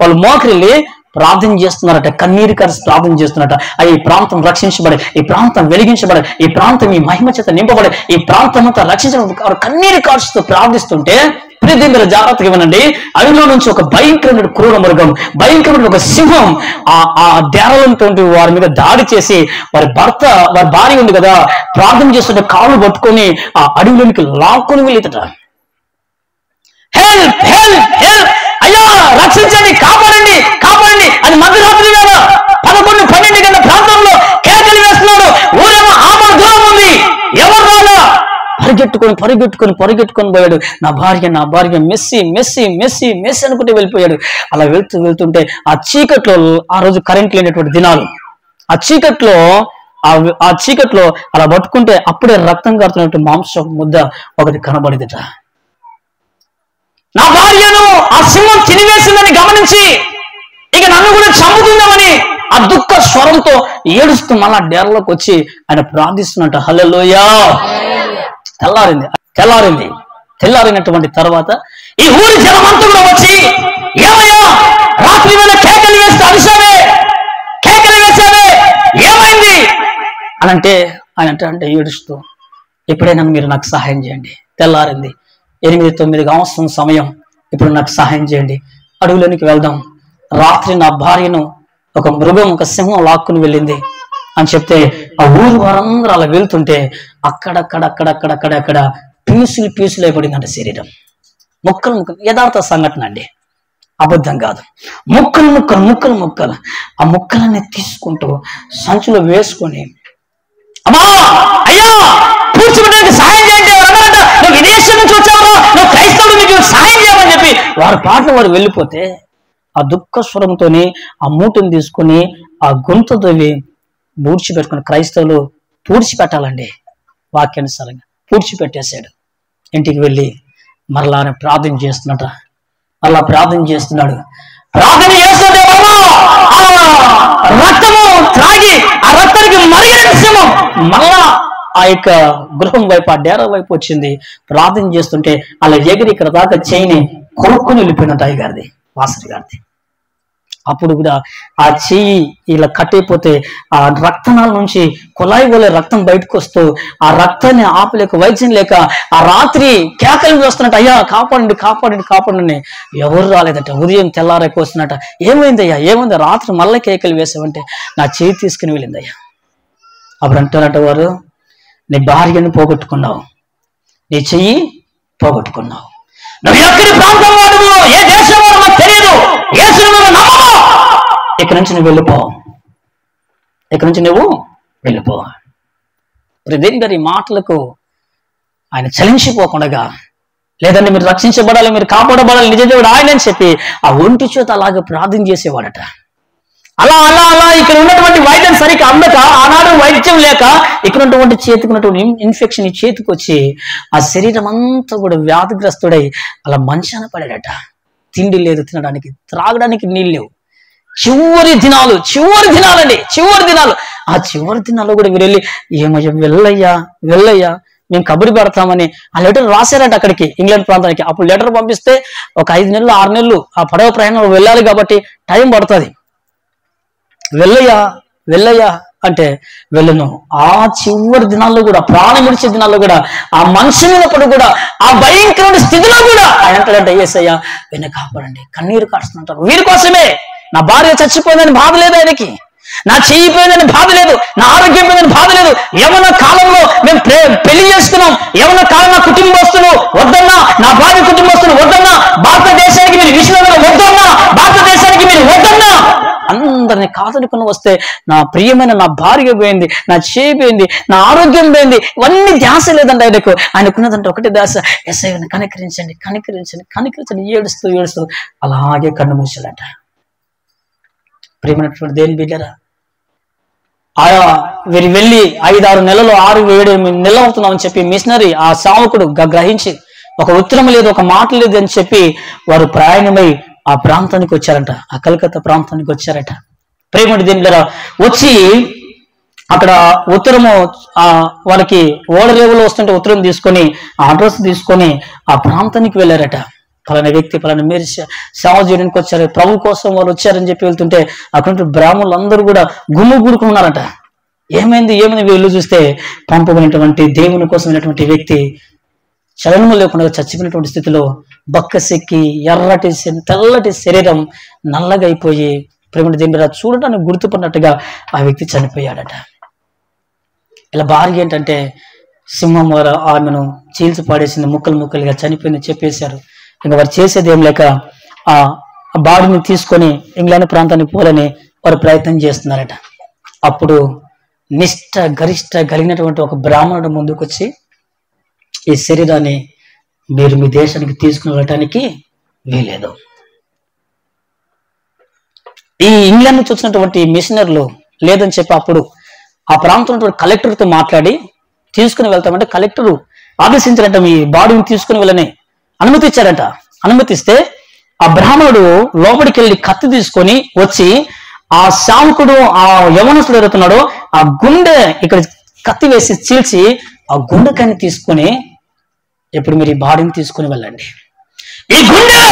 వాళ్ళు మోకరిల్లి ప్రార్థన చేస్తున్నారట, కన్నీరు కలిసి ప్రార్థన చేస్తున్నారట. ఈ ప్రాంతం రక్షించబడే, ఈ ప్రాంతం వెలిగించబడే, ఈ ప్రాంతం ఈ మహిమ చేత నింపబడే, ఈ ప్రాంతం అంతా రక్షించబడి కన్నీరు కాల్చుతూ ప్రార్థిస్తుంటే ప్రియదేవులారా జాగ్రత్తగా వినండి. అడవిలో నుంచి ఒక భయంకరమైన క్రూర మృగం, భయంకరమైన ఒక సింహం ఆ దేరాలతో వారి మీద దాడి చేసి వారి భార్య ఉంది కదా, ప్రార్థన చేస్తుంటే కాళ్ళు పట్టుకొని ఆ అడవిలోనికి లాక్కొని వెళ్ళితట. హెల్ప్ హెల్ప్ హెల్ప్, అయ్యా రక్షించండి, కాపాడండి అని మధ్యరాత్రి వేళ 11-12 గంటల ప్రాంతంలో కేకలు వేస్తున్నాడు. ఊరేమో ఆమె దూరం ఉంది, ఎవరు రాలా, పరిగెట్టుకొని పోయాడు. నా భార్య మెస్సి అనుకుంటే వెళ్ళిపోయాడు. అలా వెళ్తుంటే ఆ చీకట్లో, ఆ రోజు కరెంట్ లేనటువంటి దినాలు, ఆ చీకట్లో అలా పట్టుకుంటే అప్పుడే రక్తం కారుతున్నట్టు మాంసం ముద్ద ఒకటి కనబడిదట. నా భార్యను ఆ సింహం తినివేసిందని గమనించి ఇక నన్ను కూడా చంపుతుందామని ఆ దుఃఖ స్వరంతో ఏడుస్తూ మళ్ళా డేరలోకి వచ్చి ఆయన ప్రార్థిస్తున్నట్ట. హల్లెలూయా. తెల్లారినటువంటి తర్వాత ఈ ఊరి జనమంతా కూడా వచ్చి, ఏమయ్యా రాత్రి వేళ కేకలు వేసావే ఏమైంది అని అంటే ఆయన అంటే ఏడుస్తూ, ఎప్పుడైనా మీరు నాకు సహాయం చేయండి, తెల్లారింది 8-9 అవసరం సమయం, ఇప్పుడు నాకు సహాయం చేయండి, అడవులోనికి వెళ్దాం. రాత్రి నా భార్యను ఒక మృగం, ఒక సింహం లాక్కుని వెళ్ళింది అని చెప్తే ఆ ఊరు వారందరూ అలా వెళ్తుంటే అక్కడక్కడ పీసులు అయిపడిందంట శరీరం. ముక్కలు యథార్థ సంఘటన అండి, అబద్ధం కాదు. ముక్కలు ఆ ముక్కలన్నీ తీసుకుంటూ సంచులో వేసుకొని, అమ్మా అయ్యా పూడ్చిపెట్టడానికి సహాయం చేయండి, నువ్వు విదేశం నుంచి వచ్చావా, నువ్వు క్రైస్తవుడు, నీకు సహాయం చేయమని చెప్పి వారి పాటలు వారు వెళ్ళిపోతే ఆ దుఃఖ స్వరంతోనే ఆ మూటను తీసుకొని ఆ గొంతు తవ్వి పూడ్చిపెట్టుకుని క్రైస్తవులు పూడ్చిపెట్టాలండి. వాక్యానుసారంగా పూడ్చిపెట్టేశాడు. ఇంటికి వెళ్ళి మరలా ప్రార్థన చేస్తున్నట. అలా ప్రార్థన చేస్తున్నాడు. ప్రార్థన చేస్తుంటే రక్తము త్రాగి ఆ రక్తానికి మరిగిన విషయము మళ్ళా ఆ యొక్క గృహం వైపు ఆ డేరా వైపు వచ్చింది. ప్రార్థన చేస్తుంటే అలా ఎగిరి ఇక్కడ దాకా చేయని కొనుక్కొని వెళ్ళిపోయినట్టు అయ్యగారిది, వాసరి గారిది. అప్పుడు కూడా ఆ చెయ్యి ఇలా కట్టయిపోతే ఆ రక్తనాల నుంచి కుళాయి వల్ల రక్తం బయటకు వస్తూ ఆ రక్తాన్ని ఆపలేక, వైద్యం లేక ఆ రాత్రి కేకలు వేస్తున్నట్టు, అయ్యా కాపాడండి కాపాడండి కాపాడండి. ఎవరు రాలేదట. ఉదయం తెల్లారకు వస్తున్నట్ట. ఏమైందయ్యా ఏమైంది? రాత్రి మళ్ళీ కేకలు వేసావంటే నా చెయ్యి తీసుకుని వెళ్ళిందయ్యా. అప్పుడు అంటారట వారు, నీ భార్యను పోగొట్టుకున్నావు, నీ చెయ్యి పోగొట్టుకున్నావు, నువ్వు ఎక్కడి ప్రాంతం వాడువు, ఏ దేశం వాడు నాకు తెలియదు, ఇక్కడి నుంచి నువ్వు వెళ్ళిపో, ఇక్కడి నుంచి నువ్వు వెళ్ళిపో. దేవుని గారి మాటలకు ఆయన చలించిపోకుండా, లేదంటే మీరు రక్షించబడాలి, మీరు కాపాడబడాలి, నిజ దేవుడు ఆయన అని చెప్పి ఆ ఒంటి చేత అలాగే ప్రార్థన చేసేవాడట. అలా అలా అలా ఇక్కడ ఉన్నటువంటి వైద్యం సరిగ్గా అందక, ఆనాడు వైద్యం లేక ఇక్కడ ఉన్నటువంటి చేతికి ఉన్నటువంటి ఇన్ఫెక్షన్ ఈ చేతికి వచ్చి ఆ శరీరం అంతా కూడా వ్యాధిగ్రస్తుడై అలా మంచాన పడాడట. తిండి లేదు తినడానికి, త్రాగడానికి నీళ్ళు లేవు. చివరి దినాలండి, చివరి దినాలు. ఆ చివరి దినాల్లో కూడా మీరు వెళ్ళి ఏమయ్యా వెళ్ళయ్యా మేము కబురు పెడతామని ఆ లెటర్ రాశారట అక్కడికి, ఇంగ్లాండ్ ప్రాంతానికి. అప్పుడు లెటర్ పంపిస్తే ఒక 5 నెలలు 6 నెలలు ఆ పడవ ప్రయాణం వెళ్ళాలి కాబట్టి టైం పడుతుంది. వెళ్ళయ్యా అంటే వెళ్ళను. ఆ చివరి దినాల్లో కూడా, ప్రాణం విడిచే దినాల్లో కూడా, ఆ మనిషి మీద కూడా, ఆ భయంకరమైన స్థితిలో కూడా ఆయన అంటాడంటే, యేసయ్యా విన్న కాపాడండి. కన్నీరు కాడుతుంటారు. వీరి కోసమే. నా భార్య చచ్చిపోయిందని బాధ లేదు ఆయనకి, నా చెయ్యి పోయిందని బాధ లేదు, నా ఆరోగ్యం పోయిందని బాధ లేదు. ఏమన్నా కాలంలో మేము పెళ్లి చేసుకున్నాం, ఏమన్నా కాలం నా కుటుంబస్తులు వద్దన్నా, నా భార్య కుటుంబస్తులు వద్దన్నా, భారతదేశానికి మీరు విషయంలో వద్దన్నా, భారతదేశానికి మీరు వద్దన్నా, అందరిని కాదనుకుని వస్తే నా ప్రియమైన నా భార్య పోయింది, నా చేయి పోయింది, నా ఆరోగ్యం పోయింది. ఇవన్నీ ధ్యాస లేదండి ఆయనకు. ఆయనకున్నదంటే ఒకటే ధ్యాస, యేసయ్యని కనికరించండి కనికరించండి కనికరించండి. ఏడుస్తూ అలాగే కన్ను మూసాడట. ప్రియమైనటువంటి దేవుని బిడ్డలారా, ఆయా వీరు వెళ్ళి 5-6 నెలలు 6-7 నెలలు అవుతున్నామని చెప్పి మిషనరీ ఆ సేవకుడు గ్రహించి ఒక ఉత్తరం లేదు, ఒక మాట లేదు అని చెప్పి వారు ప్రయాణమై ఆ ప్రాంతానికి వచ్చారంట, ఆ కలకత్తా ప్రాంతానికి వచ్చారట. ప్రియమైన దేవుని బిడ్డలారా, వచ్చి అక్కడ ఉత్తరము వాళ్ళకి ఓడరేవులో వస్తుంటే ఉత్తరం తీసుకొని ఆ అడ్రస్ తీసుకొని ఆ ప్రాంతానికి వెళ్ళారట. పలానా వ్యక్తి పలానా మీరు సేవ చేయడానికి వచ్చారు, ప్రభు కోసం వారు వచ్చారని చెప్పి వెళ్తుంటే అక్కడ బ్రాహ్మణులు అందరూ కూడా గుమ్ముగూడుకున్నారట. ఏమైంది వీళ్ళు చూస్తే పంపబడినటువంటి దేవుని కోసం అయినటువంటి వ్యక్తి చలనము లేకుండా చచ్చిపోయినటువంటి స్థితిలో బక్కసెక్కి తెల్లటి శరీరం నల్లగా అయిపోయి ప్రేమ దేవుని చూడటానికి గుర్తుపడినట్టుగా ఆ వ్యక్తి చనిపోయాడట. ఇలా భార్య ఏంటంటే సింహం వారు ఆమెను చీల్చి పాడేసింది, ముక్కలుగా చనిపోయింది చెప్పేశారు. ఇంకా వారు చేసేది ఏం లేక ఆ బాడీని తీసుకొని ఇంగ్లాండ్ ప్రాంతానికి పోలని వారు ప్రయత్నం చేస్తున్నారట. అప్పుడు గరిష్ట కలిగినటువంటి ఒక బ్రాహ్మణుడు ముందుకు వచ్చి, ఈ శరీరాన్ని మీరు మీ దేశానికి తీసుకుని వెళ్ళటానికి వీలేదు. ఈ ఇంగ్లాండ్ నుంచి వచ్చినటువంటి మిషనర్లు లేదని చెప్పి అప్పుడు ఆ ప్రాంతంలో కలెక్టర్తో మాట్లాడి తీసుకుని వెళ్తామంటే కలెక్టర్ ఆదేశించారంట, మీ బాడీని తీసుకుని వెళ్ళని అనుమతిచ్చారంట. అనుమతిస్తే ఆ బ్రాహ్మణుడు లోపలికి వెళ్ళి కత్తి తీసుకొని వచ్చి ఆ శావకుడు ఆ యవనస్తుడు ఎదుగుతున్నాడో ఆ గుండె ఇక్కడ కత్తి వేసి చీల్చి ఆ గుండెకాయని తీసుకొని, ఇప్పుడు మీరు ఈ బాడీని తీసుకుని వెళ్ళండి. ఈ గుండె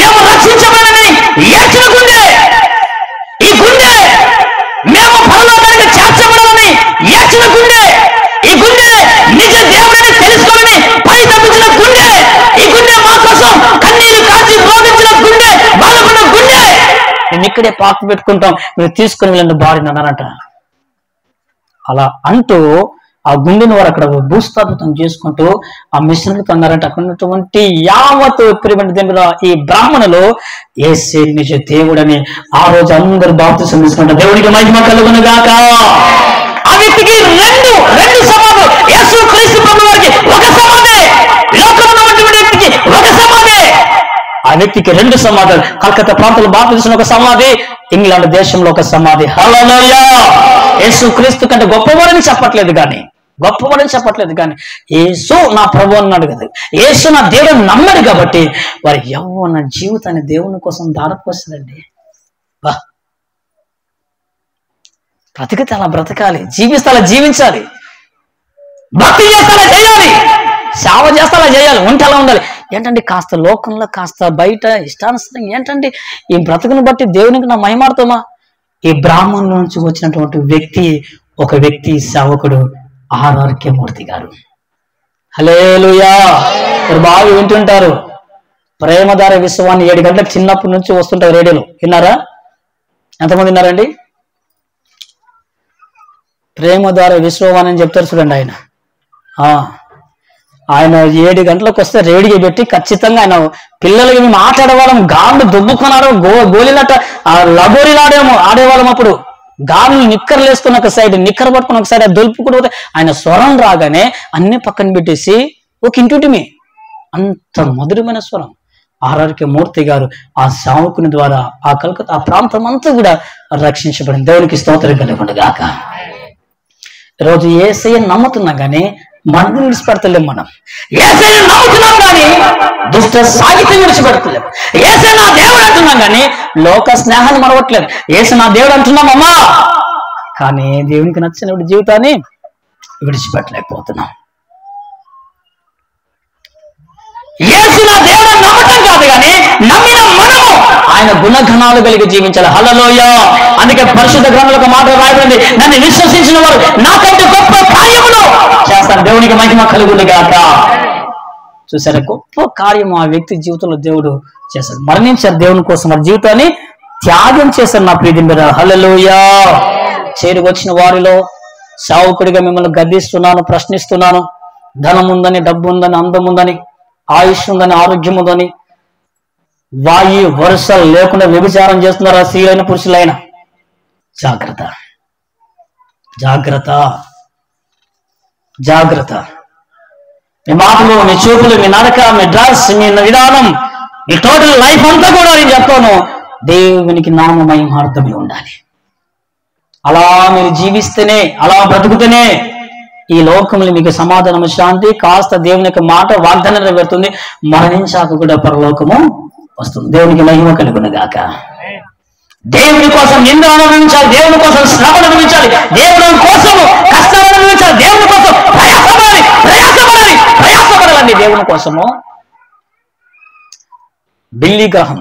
మేము రక్షించబడని ఏడ్చిన గుండె, ఈ గుండె మేము పరలోకానికి చేర్చబడాలని ఏడ్చిన గుండె, ఈ గుండె నిజ దేవుడిని తెలుసుకోవాలని పరితపించిన గుండె, ఈ గుండె మా కోసం కన్నీరు కాచి రోగించిన గుండె, బాధపడిన గుండె, మేము ఇక్కడే పార్క్ పెట్టుకుంటాం, మీరు తీసుకుని వెళ్ళండి బాడీని అన్నారంట. అలా అంటూ ఆ గుండెను వారు అక్కడ భూస్థాపితం చేసుకుంటూ ఆ మిషన్లకు అన్నారంటే అక్కడ ఉన్నటువంటి యావత్ ప్రియమైన ఈ బ్రాహ్మణులు యేసే నిజ దేవుడని ఆ రోజు అందరూ బాప్తిసం తీసుకుంటారు. దేవుడికి మహిమ కలుగును గాక. ఆ వ్యక్తికి రెండు సమాధులు, యేసు క్రీస్తు ప్రభువు వారికి ఒక సమాధి, లోకంలో ఉన్నటువంటి వ్యక్తికి ఒక సమాధి. ఆ వ్యక్తికి 2 సమాధులు, కలకత్తా ప్రాంతంలో భారతదేశంలో ఒక సమాధి, ఇంగ్లాండ్ దేశంలో ఒక సమాధి. హల్లెలూయా. యేసుక్రీస్తు కంటే గొప్పవాడని చెప్పట్లేదు కానీ యేసు నా ప్రభు అన్నాడు కదా, యేసు నా దేవుడు నమ్మడు కాబట్టి వారి యవ్వన జీవితాన్ని దేవుని కోసం దారపోస్తారండి. బ్రతికితే అలా బ్రతకాలి, జీవిస్తే అలా జీవించాలి, భక్తి చేస్తే అలా చేయాలి, సేవ చేస్తే అలా చేయాలి, ఉంటే అలా ఉండాలి. ఏంటంటే కాస్త లోకంలో కాస్త బయట ఇష్టానుసారం ఏంటంటే ఈ బ్రతుకును బట్టి దేవునికి నా మహిమాడుతామా? ఈ బ్రాహ్మణుల నుంచి వచ్చినటువంటి ఒక వ్యక్తి సేవకుడు ఆర్ఆర్కే మూర్తి గారు. హల్లెలూయా. మీరు బాగా వింటుంటారు. ప్రేమధార విశ్వాన్ని 7 గంటలకు చిన్నప్పటి నుంచి వస్తుంటారు రేడియోలో. విన్నారా? ఎంతమంది విన్నారండి? ప్రేమధార విశ్వవాణి అని చెప్తారు చూడండి. ఆయన 7 గంటలకు వస్తే రేడియో పెట్టి ఖచ్చితంగా ఆయన పిల్లలకి మేము ఆటలాడేవాళ్ళం, గాళ్ళు దుబ్బుకున్నాడు, గోళీలాట ఆడేవాళ్ళం. అప్పుడు గాళ్ళు నిక్కర్లు వేసుకుని ఒక సైడ్, నిక్కర పట్టుకుని ఒక సైడ్, దొలుపుకుంటూ ఆయన స్వరం రాగానే అన్ని పక్కన పెట్టేసి ఒక ఇంటిమే అంత మధురమైన స్వరం. ఆర్ఆర్కే మూర్తి గారు ఆ సేవకుని ద్వారా ఆ కలకత్తా ఆ ప్రాంతం అంతా కూడా రక్షించబడింది. దేవునికి స్తోత్రం కలుగునుగాక. ఈరోజు యేసయ్య నమ్ముతున్నాం కానీ మనం విడిచిపెడతలేం. మనం యేసయ్య నమ్ముతున్నాం కానీ దుష్ట సాహిత్యం విడిచిపెడతలేం. యేసయ్య నా దేవుడు అంటున్నాం కానీ లోక స్నేహాన్ని మరవట్లేదు. యేసు నా దేవుడు అంటున్నామమ్మా, కానీ దేవునికి నచ్చిన జీవితాన్ని విడిచిపెట్టలేకపోతున్నాం. యేసు నా దేవుడు నమ్మటం కాదు కానీ నమ్మిన మనము ఆయన గుణగణాలు కలిగి జీవించాలి. హల్లెలూయా. అందుకే పరిశుద్ధ గ్రంథంలో ఒక మాట రాయబడింది, నన్ను విశ్వసించిన వారు నాకంటే గొప్ప కార్యములు చేస్తారు. దేవునికి మహిమ కలుగునుగాక. చూసారా, గొప్ప కార్యం ఆ వ్యక్తి జీవితంలో దేవుడు చేశాడు. మరణించారు దేవుని కోసం, వారి జీవితాన్ని త్యాగం చేశారు. నా ప్రీతి మీద హల్లెలూయా. చేరుకొచ్చిన వారిలో సేవకుడిగా మిమ్మల్ని గద్దిస్తున్నాను, ప్రశ్నిస్తున్నాను. ధనం ఉందని, డబ్బు ఉందని, అందం ఉందని, ఆయుష్ ఉందని, ఆరోగ్యం ఉందని, వాయు వరుసలు లేకుండా వ్యభిచారం చేస్తున్నారా స్త్రీలైన పురుషులైనా? జాగ్రత్త, జాగ్రత్త, జాగ్రత్త. మీ మాటలు, మీ చూపులు, మీ నడక, మీ డ్రెస్, మీ విధానం, మీ టోటల్ లైఫ్ అంతా కూడా నేను చెప్తాను దేవునికి నామమహిమార్థమై ఉండాలి. అలా మీరు జీవిస్తేనే, అలా బ్రతుకుతేనే ఈ లోకంలో మీకు సమాధానము, శాంతి, కాస్త దేవుని యొక్క మాట వాగ్దానం నెరవేరుతుంది. మరణించాక కూడా పరలోకము వస్తుంది. దేవునికి మహిమ కలుగునుగాక. దేవుని కోసం నింద అనుభవించాలి, దేవుని కోసం శ్రమ అనుభవించాలి, దేవుని కోసం కష్టాలు అనుభవించాలి, దేవుని కోసం ప్రయాసపడాలి దేవుని కోసము. బిల్లీ గ్రహం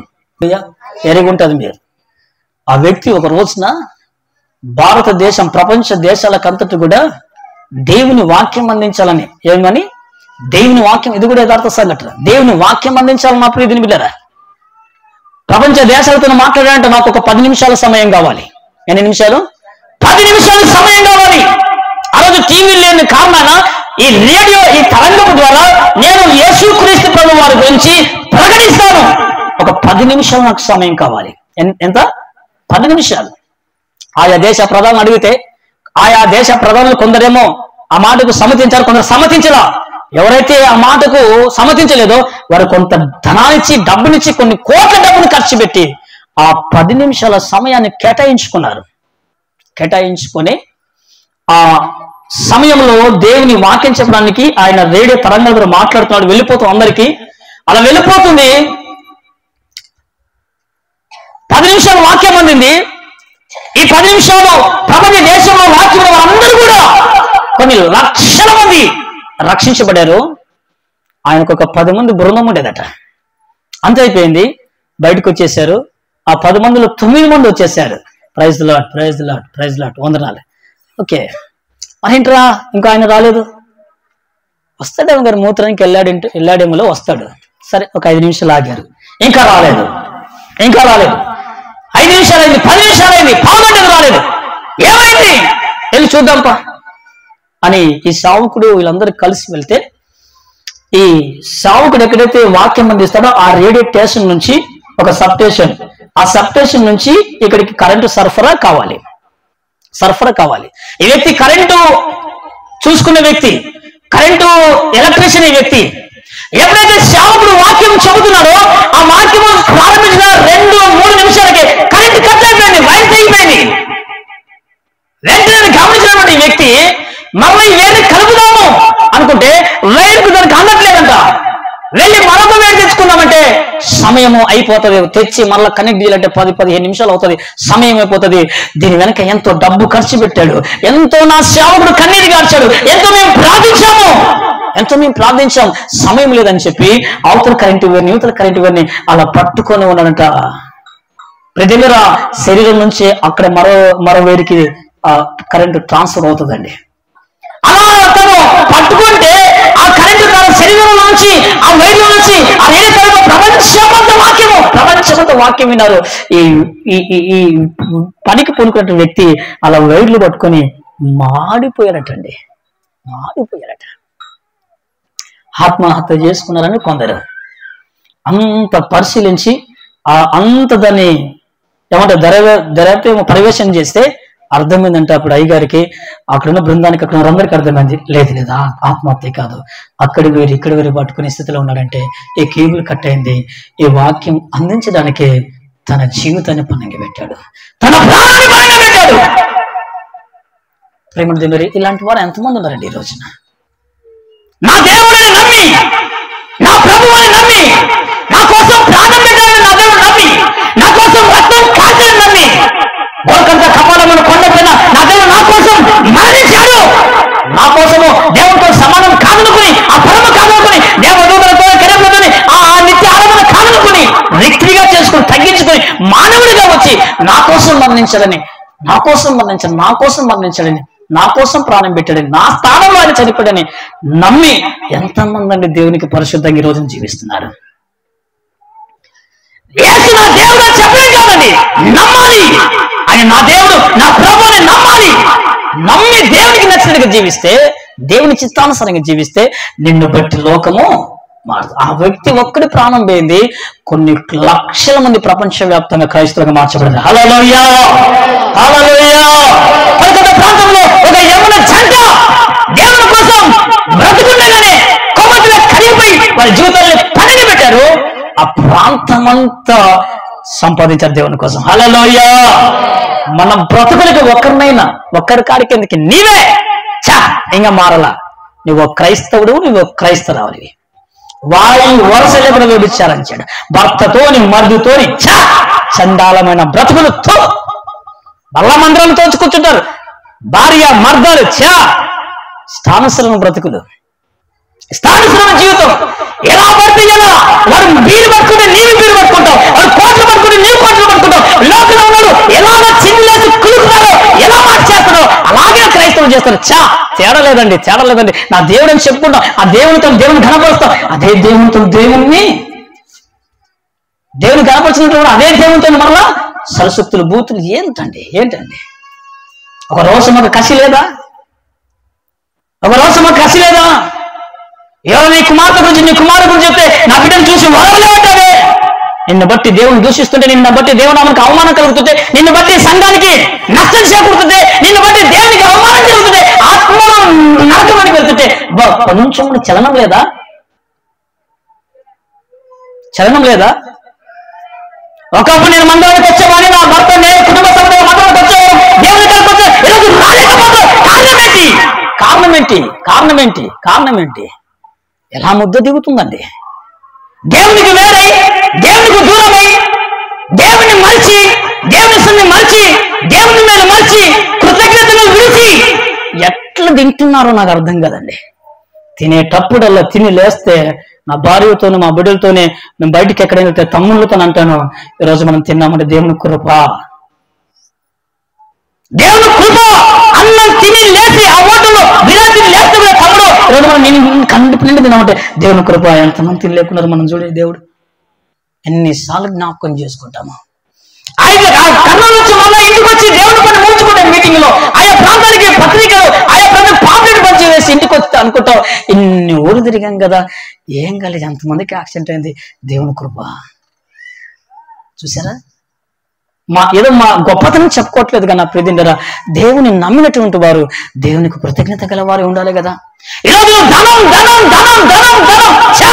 ఎరుగుంటది మీరు. ఆ వ్యక్తి ఒక రోజున భారతదేశం, ప్రపంచ దేశాలకంతటి కూడా దేవుని వాక్యం అందించాలని, ఏమని దేవుని వాక్యం, ఇది కూడా యథార్థ సంఘటన, దేవుని వాక్యం అందించాలని నా ప్రియదిని బిడ్డలారా. ప్రపంచ దేశాలతో మాట్లాడాలంటే నాకు ఒక 10 నిమిషాల సమయం కావాలి. ఎన్ని నిమిషాలు? 10 నిమిషాల సమయం కావాలి. ఆ రోజు టీవీ లేని కారణాన ఈ రేడియో, ఈ తరంగం ద్వారా నేను యేసుక్రీస్తు ప్రభు వారి గురించి ప్రకటిస్తాను. ఒక 10 నిమిషాలు నాకు సమయం కావాలి. ఎంత? 10 నిమిషాలు. ఆయా దేశ ప్రధానులు అడిగితే ఆయా దేశ ప్రధానులు కొందరేమో ఆ మాటకు సమ్మతించారు, కొందరు సమ్మతించలా. ఎవరైతే ఆ మాటకు సమ్మతించలేదో వారు కొంత ధనాన్నిచ్చి, డబ్బునిచ్చి, కొన్ని కోట్ల డబ్బును ఖర్చు పెట్టి ఆ 10 నిమిషాల సమయాన్ని కేటాయించుకున్నారు. కేటాయించుకొని ఆ సమయంలో దేవుని వాక్యం చెప్పడానికి ఆయన రేడియో తరంగాల ద్వారా మాట్లాడుతున్నాడు. వెళ్ళిపోతాం అందరికీ, అలా వెళ్ళిపోతుంది. 10 నిమిషాలు వాక్యం అందింది. ఈ 10 నిమిషాలు ప్రపంచ దేశంలో వాక్యం అందరూ కూడా కొన్ని లక్షల మంది రక్షించబడారు. ఆయనకు ఒక 10 మంది బృందం ఉండేదట. అంతే అయిపోయింది. బయటకు వచ్చేసారు. ఆ 10 మందిలో 9 మంది వచ్చేసారు. Praise lord, praise lord, praise lord, వందనాలు. ఓకే, మరేంట్రా ఇంకా ఆయన రాలేదు? వస్తాడేమో గారు, మూత్రానికి వెళ్ళాడేమోలో వస్తాడు. సరే, ఒక 5 నిమిషాలు ఆగారు. ఇంకా రాలేదు, ఇంకా రాలేదు. 5 నిమిషాలు అయింది, 10 నిమిషాలు అయింది, పావుగంటకు రాలేదు. ఏమైంది? వెళ్ళి చూద్దాంపా అని ఈ సావుకుడు వీళ్ళందరూ కలిసి వెళ్తే, ఈ సావుకుడు ఎక్కడైతే వాక్యం అందిస్తాడో ఆ రేడియో స్టేషన్ నుంచి ఒక సబ్ స్టేషన్, ఆ సబ్ స్టేషన్ నుంచి ఇక్కడికి కరెంటు సరఫరా కావాలి. ఈ వ్యక్తి కరెంటు చూసుకునే వ్యక్తి, కరెంటు ఎలక్ట్రీషియన్. ఈ వ్యక్తి ఎప్పుడైతే సేవకుడు వాక్యం చెబుతున్నాడో ఆ వాక్యం ప్రారంభించిన 2-3 నిమిషాలకి కరెంట్ కట్ అయిపోయింది, వైర్ తెగిపోయింది. వెంటనే గమనించినటువంటి ఈ వ్యక్తి మళ్ళీ వేరే కలుపుదాము అనుకుంటే వైర్కు దానికి అందట్లేదంట. వెళ్ళి మరొక వేడి తెచ్చుకుందామంటే సమయము అయిపోతుంది. తెచ్చి మళ్ళీ కనెక్ట్ చేయాలంటే 10-15 నిమిషాలు అవుతుంది, సమయం అయిపోతుంది. దీని వెనక ఎంతో డబ్బు ఖర్చు పెట్టాడు, ఎంతో నా సేవకుడు కన్నీరు గార్చాడు, ఎంతో మేము ప్రార్థించాం, సమయం లేదని చెప్పి అవతల కరెంటు వేరిని యువతల కరెంటు వేరిని అలా పట్టుకొని ఉన్నాడంట. ప్రతి శరీరం నుంచి అక్కడ మరో వేడికి కరెంటు ట్రాన్స్ఫర్ అవుతుందండి. అలా తను పట్టుకుంటే ఆ కరెంటు తన శరీరం నుంచి ఆ వైర్ల నుంచి ఆ రేడియో ప్రపంచమంత వాక్యం విన్నారు. ఈ పనికి పూనుకున్న వ్యక్తి అలా వైర్లు పట్టుకొని మాడిపోయారటండి. ఆత్మహత్య చేసుకున్నారని కొందరు. అంత పరిశీలించి అంత దాన్ని ఏమంటే ప్రవేశం చేస్తే అర్థమైందంటే అప్పుడు అయ్యగారికి, అక్కడున్న బృందానికి, అక్కడ అందరికీ అర్థమైంది, లేదు ఆత్మహత్య కాదు, అక్కడి వేరు ఇక్కడ వేరు పట్టుకునే స్థితిలో ఉన్నాడంటే ఈ కేబుల్ కట్ అయింది. ఈ వాక్యం అందించడానికి తన జీవితాన్ని పణంగా పెట్టాడు, తన ప్రాణాన్ని పణంగా పెట్టాడు. ప్రేమ దేవుని ఇలాంటి వారు ఎంతమంది ఉన్నారండి ఈ రోజున? నా దేవుడిని నమ్మి, నా ప్రభువుని నమ్మి, నా కోసం ప్రాణం పెట్టాలని నా దేవుడు నమ్మి, నా కోసం రక్తం కాచాలని నమ్మి, గోల్కొండ కపాలమును కొండపైన నా దేవుడు నా కోసం మరణించాడు, నా కోసము దేవుడితో సమానం కాదనుకుని, ఆ పరమ కాదనుకుని, దేవదూతలతో కిరణములతోని ఆ నిత్య ఆరాధన కాదనుకుని రిక్తిగా చేసుకుని తగ్గించుకొని మానవుడిగా వచ్చి నా కోసం మరణించాడని, నా కోసం ప్రాణం పెట్టాడని, నా స్థానంలో ఆయన చనిపోయాడని నమ్మి ఎంతమంది అండి దేవునికి పరిశుద్ధంగా ఈ రోజున జీవిస్తున్నారు. యేసు నా దేవుడు అని చెప్పడం కాదండి, నమ్మాలి. ఆయన నా దేవుడు, నా ప్రభువుని నమ్మాలి. నమ్మి దేవునికి నచ్చినట్టుగా జీవిస్తే, దేవుని చిత్తానుసారంగా జీవిస్తే నిన్ను బట్టి లోకము మారదు. ఆ వ్యక్తి ఒక్కడి ప్రాణం పోయింది, కొన్ని లక్షల మంది ప్రపంచవ్యాప్తంగా క్రైస్తవులుగా మార్చబడింది. హల్లెలూయా, హల్లెలూయా. కలకత్తా ప్రాంతంలో ఒక యవ్వన జంట దేవుని కోసం బ్రతుకుండగానే కొవ్వొత్తుగా కరిగిపోయి వారి జీవితాన్ని పనిగా పెట్టారు. ఆ ప్రాంతమంతా సంపాదించారు దేవుని కోసం. హల్లెలూయా. మన బ్రతుకులకి ఒక్కరి కాడికి ఎందుకు? నీవే ఇంకా మారలా. నువ్వు క్రైస్తవుడు, నువ్వు క్రైస్తరావుడివి. వారి వరుస లేకుండా వ్యభిచారించాడు, భర్తతోని మర్దుతోని చండాలమైన బ్రతుకులతో బల్ల మందిరాలు తోచుకుంటుంటారు. భార్య మర్దాలు స్థానశ్రమ బ్రతుకులు, స్థానశ్రమ జీవితం. ఎలా పడితే ఎలా, వాడు బీరు పట్టుకుంటే నీవు బీరు పట్టుకుంటావు, వాడు కోట్లు పట్టుకుంటే నీవు కోట్లు పట్టుకుంటావు. లోకంలో ఉన్నాడు ఎలాగా చిన్నలేసి కులుపుతాడో, ఎలా మార్చేస్తాడో అలాగే క్రైస్తవులు చేస్తారు. తేడా లేదండి. నా దేవుడు అని చెప్పుకుంటాం, ఆ దేవునితో దేవుని కనపరుస్తాం, అదే దేవునితో దేవుని కనపరిచినట్టు కూడా అదే దేవునితో మరలా సరస్వతులు బూతులు. ఏంటండి ఒక రోజు మాకు కసి లేదా? ఎవరో నీ కుమార్తె గురించి చెప్తే నా బిడ్డను చూసి వదలలేమంటావే. నిన్ను బట్టి దేవుని దూషిస్తుంటే, నిన్ను బట్టి దేవుడు ఆమెకు అవమానం కలుగుతుంటే, నిన్ను బట్టి సంఘానికి నష్టం చేకూరుతుంటే, నిన్ను బట్టి దేవునికి అవమానం జరుగుతుంటే, ఆత్మ నరకమని వెళ్తుంటే కొంచెం కూడా చలనం లేదా? ఒకప్పుడు నేను మందిరానికి వచ్చేవాడిని, నా భర్త నేను కుటుంబ సభ్యులు మందిరానికి వచ్చేవాడు, దేవుని కలిపి వచ్చే ఈరోజు రాలేకపోతే కారణం ఏంటి? ఎలా ముద్ద దిగుతుందండి? దేవునికి వేరై, దేవునికి దూరమై, దేవుని మరిచి, దేవుని సన్ని మరిచి, దేవుని మీద మరిచి, కృతజ్ఞతలు విడిచి ఎట్లా తింటున్నారో నాకు అర్థం కదండి. తినేటప్పుడల్లా తిని లేస్తే నా భార్యతోనే, మా బిడ్డలతోనే మేము బయటికి ఎక్కడైనా వెళ్తే తమ్ముళ్ళతో అంటాను, ఈరోజు మనం తిన్నామంటే దేవుని కృప. అన్నం తిని లేచి ఆ హోటల్లో బిర్యానీ లేస్తే తమ్ముడు ఈరోజు మనం కంటి నిండి తిన్నామంటే దేవుని కృప. ఎంతమంది తిని లేకున్నారు మనం చూడండి. దేవుడు ఎన్నిసార్లు జ్ఞాపకం చేసుకుంటాము. కర్నూలు నుంచి మళ్ళీ ఇంటికి వచ్చి దేవుని పని మూర్చుకుంటాం. మీటింగ్ లో ఆయా ప్రాంతానికి పత్రికలు, ఆయా ప్రాంతానికి పాంప్లెట్ పంచి వేసి ఇంటికి వచ్చి అనుకుంటాం, ఇన్ని ఊరు తిరిగాం కదా, ఏం కలిగి ఎంతమందికి యాక్సిడెంట్ అయింది. దేవుని కృప. చూసారా? ఏదో మా గొప్పతనం చెప్పుకోవట్లేదు కదా నా ప్రియదిండరా. దేవుని నమ్మినటువంటి వారు దేవునికి కృతజ్ఞత గల వారు ఉండాలి కదా. ఈరోజు ధనం ధనం ధనం ధనం ధనం ఛా!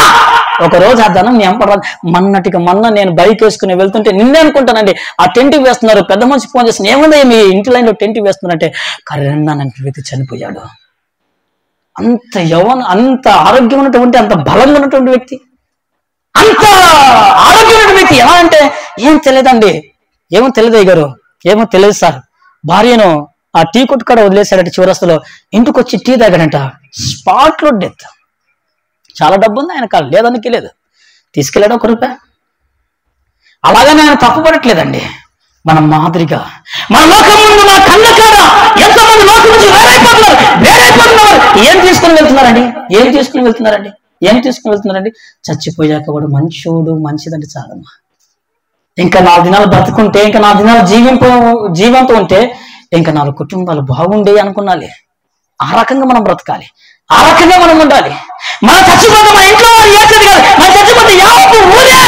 ఒక రోజు ఆ ధనం ఎంపరాదు. మొన్నటికి మొన్న నేను బైక్ వేసుకుని వెళ్తుంటే నిన్నే అనుకుంటానండి, ఆ టెంట్ వేస్తున్నారు, పెద్ద మనిషి ఫోన్ చేస్తున్నారు, ఏముంది మీ ఇంటి లైన్లో టెంట్ వేస్తున్నారంటే కరెంట్ వ్యక్తి చనిపోయాడు. అంత అంత ఆరోగ్యం ఉన్నటువంటి, అంత బలంగా ఉన్నటువంటి వ్యక్తి, అంత ఆరోగ్యం ఉన్నటువంటి వ్యక్తి ఎలా అంటే ఏం తెలియదండి. ఏమో తెలియదు అయ్యారు, ఏమో తెలియదు సార్. భార్యను ఆ టీ కొట్టు కాడ వదిలేశాడట, చివరస్తులో ఇంటికి వచ్చి టీ తాగాడంట, స్పాట్ లో డెత్. చాలా డబ్బు ఉంది ఆయన కాదు, లేదానికి లేదు, తీసుకెళ్ళాడు 1 రూపాయి. అలాగనే ఆయన తప్పుపడట్లేదండి. మన మాదిరిగా మన లోకం ముందు మన కళ్ళ కాడ ఎంతమంది లోకం నుంచి వేరైపోతున్నారు. ఏం తీసుకుని వెళ్తున్నారండి? ఏం తీసుకుని వెళ్తున్నారండి? చచ్చిపోయాక వాడు మంచోడు మంచిదంటే చాలమ్మా. ఇంకా 4 దినాలు బ్రతుకుంటే, ఇంకా 4 దినాలు జీవంతో ఉంటే ఇంకా 4 కుటుంబాలు బాగుండే అనుకున్నాలి. ఆ రకంగా మనం బ్రతకాలి, ఆ రకంగా మనం ఉండాలి. మన చచ్చిపోతే మన ఇంట్లో వారు ఏసేది కాదు, మన చచ్చిపోతే యావత్తు ఊరే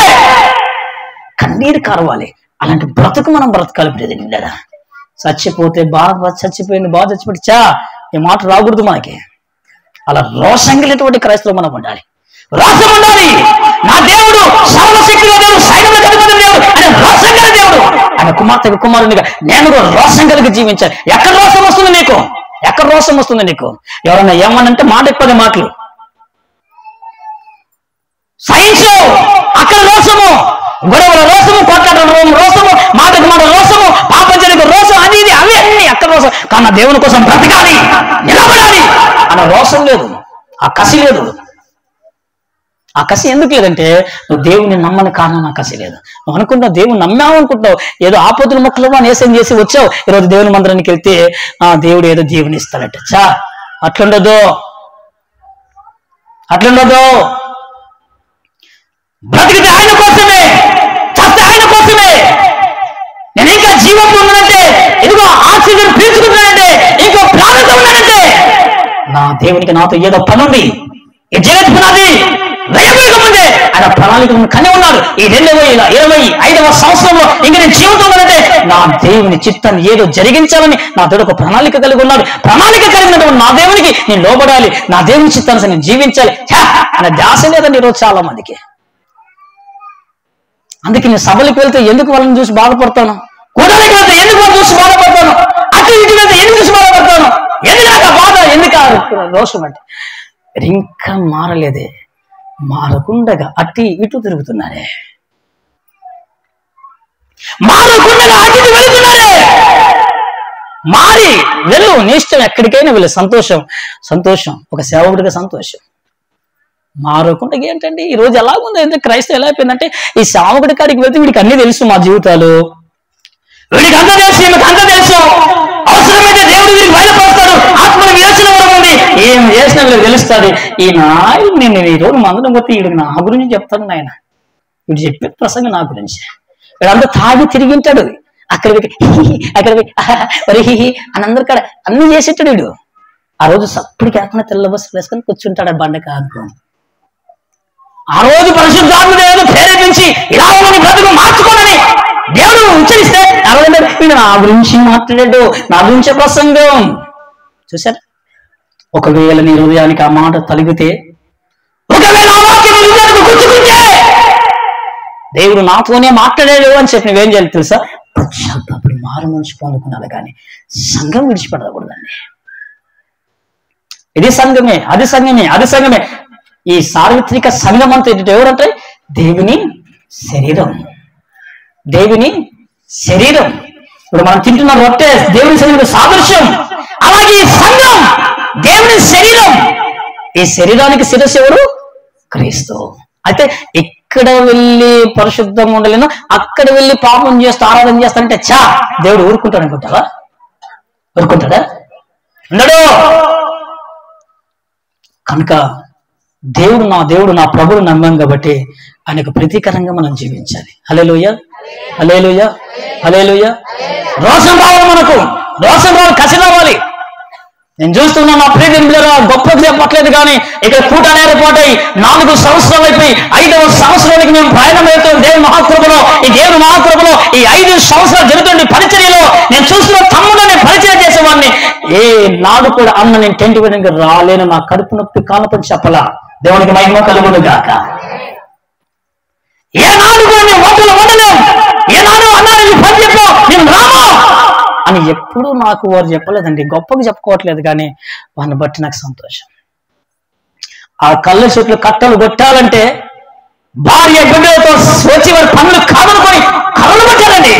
కన్నీరు కారవాలి. అలాంటి బ్రతుకు మనం బ్రతకాలి. ప్రియదేవుడా, చచ్చిపోతే బాగా చచ్చిపోయింది, బాగా చచ్చిపోతే చా ఈ మాట రాకూడదు మనకి. అలా రోషం కలిగినటువంటి క్రైస్తవులు మనం ఉండాలి, రోషం ఉండాలి. నా దేవుడు సర్వశక్తిగా దేవుడు, సైన్యంలో కలిగిన దేవుడు, ఆయన రోషం కలిగిన దేవుడు. ఆయన కుమారునిగా నేను కూడా రోషం కలిగి జీవించాలి. ఎక్కడ రోషం వస్తుంది నీకు? ఎక్కడ రోషం వస్తుంది నీకు? ఎవరన్నా ఏమనంటే మాట ఎక్కువ మాటలు సైన్స్, అక్కడ రోషము, గొడవల రోషము, కొట్లాటల రోషము, మాటకు మాట రోషము, పాపంచడానికి రోషం, అది ఇది అవి అన్ని అక్కడ రోషం. కానీ దేవుని కోసం బ్రతకాలి, నిలబడాలి అన్న రోషం లేదు, ఆ కసి లేదు. ఆ కసి ఎందుకు లేదంటే నువ్వు దేవుని నమ్మని కారణం ఆ కసి లేదు. నువ్వు అనుకుంటావు దేవుని నమ్మావు అనుకుంటావు, ఏదో ఆపతుల మొక్కలు నేసం చేసి వచ్చావు, ఈరోజు దేవుని మందిరానికి వెళ్తే ఆ దేవుడు ఏదో దేవుని ఇస్తాడట. చా అట్లుండదు. బ్రతికితే ఆయన కోసమే, చస్తే ఆయన కోసమే. నేను ఇంకా జీవంతో ఉన్నానంటే, ఇదిగో ఆక్సిజన్ పీల్చుకుంటున్నానంటే, ఇంకో ప్రాణంతో ఉన్నానంటే నా దేవునికి నాతో ఏదో పని ఉంది. ఈ జగత్ పునాది వేయక ముందే ఆయన ప్రణాళిక కనే ఉన్నాడు. ఈ 2025వ సంవత్సరంలో ఇంక నేను జీవితం ఉన్నానంటే నా దేవుని చిత్తాన్ని ఏదో జరిగించాలని నా దేవుడు ఒక ప్రణాళిక కలిగి ఉన్నాడు. ప్రణాళిక కలిగినటువంటి నా దేవునికి నేను లోబడాలి, నా దేవుని చిత్తాన్ని నేను జీవించాలి అనే ధ్యాస లేదండి ఈరోజు చాలా మందికి. అందుకే నేను సభలకు వెళ్తే ఎందుకు వాళ్ళని చూసి బాధపడతాను, కూడలికి వెళ్తే ఎందుకు వాళ్ళని చూసి బాధపడతాను, అటు ఇటు వెళ్తే ఎందుకు చూసి బాధపడతాను, ఎందుకు బాధ, ఎందుకు రోషం అంటే ఇంకా మారలేదే, మారకుండగా అటు ఇటు తిరుగుతున్నారే, మారకుండగా అటు ఇటు వెళుతున్నారే. మారి వెళ్ళు, నీ ఇష్టం, ఎక్కడికైనా వెళ్ళు, సంతోషం ఒక సేవకుడిగా సంతోషం. మారకుండా ఏంటండి ఈ రోజు ఎలా ఉంది అంటే క్రైస్తవం ఎలా అయిపోయిందంటే ఈ సేవకుడి కాడికి వెళ్తే వీడికి అన్ని తెలుసు, మా జీవితాలు వీడికి అంతా తెలుసు, ఈమెకు అంతా తెలుసు, అవసరమైతే దేవుడు వీరికి బయలుపరుస్తాడు, ఆత్మను విరచన వరం ఉంది, ఏం చేసినా వీళ్ళకి తెలుస్తుంది. నేను ఈ రోజు మందడం కొట్టి వీడికి నా గురించి చెప్తాను, నాయన వీడు చెప్పే ప్రసంగం నా గురించి. వీడంతా తాగి తిరిగింటాడు, అక్కడికి అని అందరి కాడ అన్ని చేసేటాడు వీడు. ఆ రోజు సప్పుడు కాకుండా తెల్ల బస్సులు వేసుకొని కూర్చుంటాడు ఆ బండ కాదుకొని. ఆ రోజు పరిశుద్ధాత్మ దేవుడు ప్రేరేపించి ఇలా ఉన్నది బ్రతుకు మార్చుకోనని దేవుడు ఉచ్చరిస్తే వీడు నా గురించి మాట్లాడాడు, నా గురించే ప్రసంగం. చూసారు, ఒకవేళ నీ హృదయానికి ఆ మాట తలిగితే, ఒకవేళ ఆ వాక్యం నీ హృదయానికి గుర్తుకుంటే దేవుడు నాతోనే మాట్లాడాడు అని చెప్పి నువ్వేం చేయాలి తెలుసా? పశ్చాత్తాపడి మారు మనిషి పొందుకున్నాడు, కానీ సంఘం విడిచిపెట్టకూడదండి. ఇది సంఘమే, అది సంఘమే. ఈ సార్వత్రిక సంఘం అంతా ఎవరంటే దేవుని శరీరం. ఇప్పుడు మనం తింటున్న రొట్టె దేవుని శరీరం సాదృశ్యం. అలాగే ఈ సంఘం దేవుని శరీరం. ఈ శరీరానికి శిరస్సు ఎవరు? క్రీస్తు. అయితే ఇక్కడ వెళ్ళి పరిశుద్ధంగా ఉండలేను, అక్కడ వెళ్ళి పాపం చేస్తూ ఆరాధన చేస్తానంటే దేవుడు ఊరుకుంటాడు అనుకుంటావా? ఊరుకుంటాడా? ఉండడు. కనుక దేవుడు నా ప్రభువును నమ్మాం కాబట్టి ఆయనకు ప్రతీకరంగా మనం జీవించాలి. హల్లెలూయా. రోషం రావాలి, మనకు రోషం రావాలి, కసి రావాలి. నేను చూస్తున్నాను నా ప్రియమైన బిడ్డలారా, గొప్పగా చెప్పట్లేదు కానీ ఇక్కడ కూటాలు ఏర్పాటై 4 సంవత్సరాలు అయిపోయి 5వ సంవత్సరానికి మేము ప్రయాణం అవుతాం. దేవుని మహాకృపలో ఈ 5 సంవత్సరాలు జరుగుతుంది పరిచర్యలో నేను చూస్తున్న తమ్ముడు నేను పరిచయం చేసేవాడిని. ఏ నాడు కూడా అన్న నేను టెంట్ విధంగా రాలేను, నా కడుపు నొప్పి కానపని చెప్పలా. దేవునికి మహిమ కలుగును గాక. ఏనాడు కూడా నేను వంటలు వండలేము, ఏనాడు అన్నాడు పని చెప్పు నేను రామా అని ఎప్పుడు నాకు వారు చెప్పలేదండి. గొప్పగా చెప్పుకోవట్లేదు కానీ వారిని బట్టి నాకు సంతోషం. ఆ కళ్ళ చెట్లు కట్టలు కొట్టాలంటే భార్య బిడ్డలతో వచ్చి వారి పనులు కాదనుకొని కళ్ళు కొట్టారండి.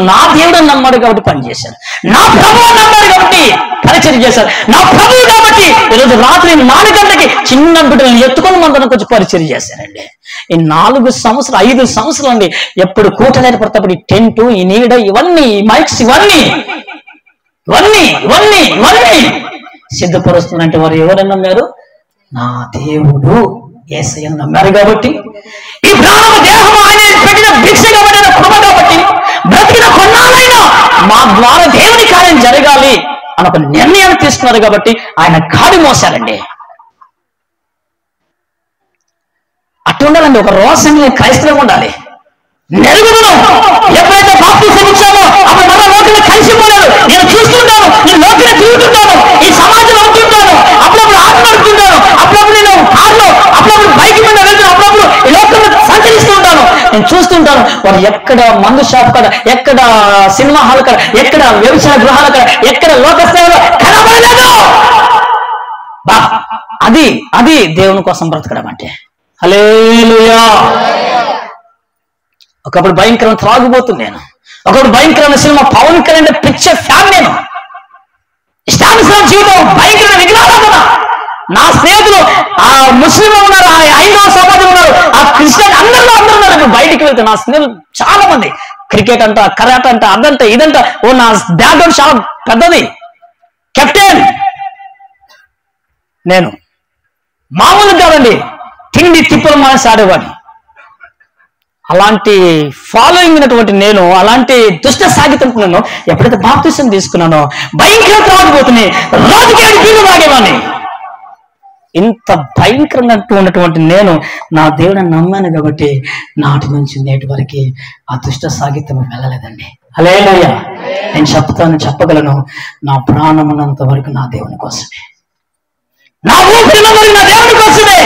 నా దేవుడు నమ్మాడు కాబట్టి పనిచేశారు, నా ప్రభువు నమ్మాడు కాబట్టి పరిచయం చేశారు, నా ప్రభువు కాబట్టి ఈరోజు రాత్రి 4 గంటలకి చిన్న బిడ్డలను ఎత్తుకొని మందరం కొంచెం పరిచయం చేశారండి. ఈ 4 సంవత్సరాలు 5 సంవత్సరాలు అండి. ఎప్పుడు కూటలు ఏర్పడతాడు ఈ టెంట్, ఈ నీడ, ఇవన్నీ ఈ మైక్స్, ఇవన్నీ సిద్ధపరుస్తున్నట్టు వారు ఎవరైనా నమ్మారు? నా దేవుడు యేసయ్యను నమ్మారు కాబట్టి, ఈ ప్రాణం దేహం ఆయన పెట్టిన భిక్ష కాబట్టి, కృప కాబట్టి బ్రతికిన కొన్నాళ్ళైనా మా ద్వారా దేవుని కార్యం జరగాలి అని ఒక నిర్ణయాన్ని తీసుకున్నారు కాబట్టి ఆయన కాడి మోసారండి. అట్టు ఉండాలండి. ఒక రోషంగా క్రైస్తవం ఉండాలి. నెరుగుదనం ఎప్పుడైతే బాప్తిసం ఇచ్చామో అప్పుడు మన లోకంలో కలిసిపోలేదు. నేను చూస్తుంటాను, నేను లోకంలో తిరుగుతుంటాను, ఈ సమాజం అవుతుంటాను, అప్పుడప్పుడు ఆత్మడుతుంటాను, అప్పుడప్పుడు నేను కారులో, అప్పుడప్పుడు బైక్ మీద వెళ్తాను, అప్పుడప్పుడు ఈ లోకంలో సంచరిస్తూ ఉంటాను. నేను చూస్తుంటాను వారు ఎక్కడ మందు షాప్ కాడ, ఎక్కడ సినిమా హాల్ కాడ, ఎక్కడ వ్యవసాయ గృహాల కాడ, ఎక్కడ లోక సేవలో కనబడలేదు. అది దేవుని కోసం బ్రతకడం అంటే. హల్లెలూయా. ఒకప్పుడు భయంకరమైన త్రాగుబోతుంది నేను, ఒకప్పుడు భయంకరమైన cinema Pawan Kalyan picture fan నేను. ఇష్టానుసారం జీవితం, భయంకరమైన విగ్రహారాధన. నా స్నేహితులు ఆ ముస్లింలు ఉన్నారు, ఆ హైందవ సమాజం ఉన్నారు, ఆ క్రిస్టియన్ అందరూ ఉన్నారు. ఇప్పుడు బయటికి వెళ్తే నా స్నేహితులు చాలా మంది క్రికెట్ అంట, కరాటే అంట, అదంట ఇదంట. ఓ నా బ్యాక్గ్రౌండ్ చాలా పెద్దది, కెప్టెన్ నేను. మామూలు కాదండి, తిండి తిప్పలు మానేసి ఆడేవాడిని. అలాంటి ఫాలోయింగ్ ఉన్నటువంటి నేను, అలాంటి దుష్ట సాగితం నేను ఎప్పుడైతే బాప్తిసం తీసుకున్నానో భయంకర త్రాగిపోతున్నాయి. రోజుకి 7 బీర్లు తాగేవాడిని. ఇంత భయంకరంగా ఉన్నటువంటి నేను నా దేవుడిని నమ్మాను కాబట్టి నాటి నుంచి నేటి వరకు ఆ దుష్ట సాగిత్యం వెళ్ళలేదండి. హల్లెలూయా. నేను చెప్పగలను, నా ప్రాణం ఉన్నంత వరకు నా దేవుని కోసమే, నా ఊపిరి వరకు నా దేవుని కోసమే,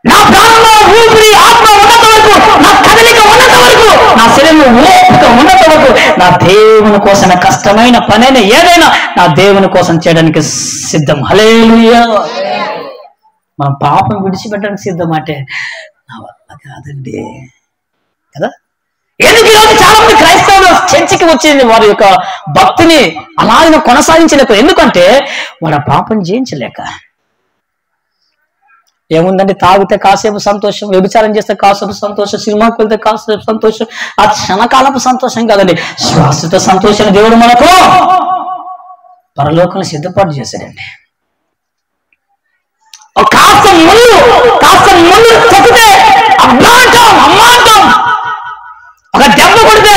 నా ప్రాణంలో ఊపిరి ఆత్మ ఉన్నంత వరకు, నా కదలిక ఉన్నంత వరకు, నా శరీరంలో ఓపిక ఉన్నంత వరకు నా దేవుని కోసం కష్టమైన పనైనా ఏదైనా నా దేవుని కోసం చేయడానికి సిద్ధం. హల్లెలూయా. మన పాపం విడిచిపెట్టడానికి సిద్ధం అంటే నా వల్ల కాదండి కదా. ఎందుకు ఈరోజు చాలా మంది క్రైస్తవులు చర్చికి వచ్చింది వారి యొక్క భక్తిని అలాగే కొనసాగించలేక, ఎందుకంటే వాడు పాపం జయించలేక. ఏముందండి, తాగితే కాసేపు సంతోషం, వ్యభిచారం చేస్తే కాసేపు సంతోషం, సినిమాకు వెళ్తే కాసేపు సంతోషం, ఆ క్షణకాలపు సంతోషం కాదండి, శాశ్వత సంతోషం దేవుడు మనకు పరలోకంలో సిద్ధపాటు చేశాడండి. కాస్త ముళ్ళు తొక్కితే అమ్మాంటాం, ఒక దెబ్బ కొడితే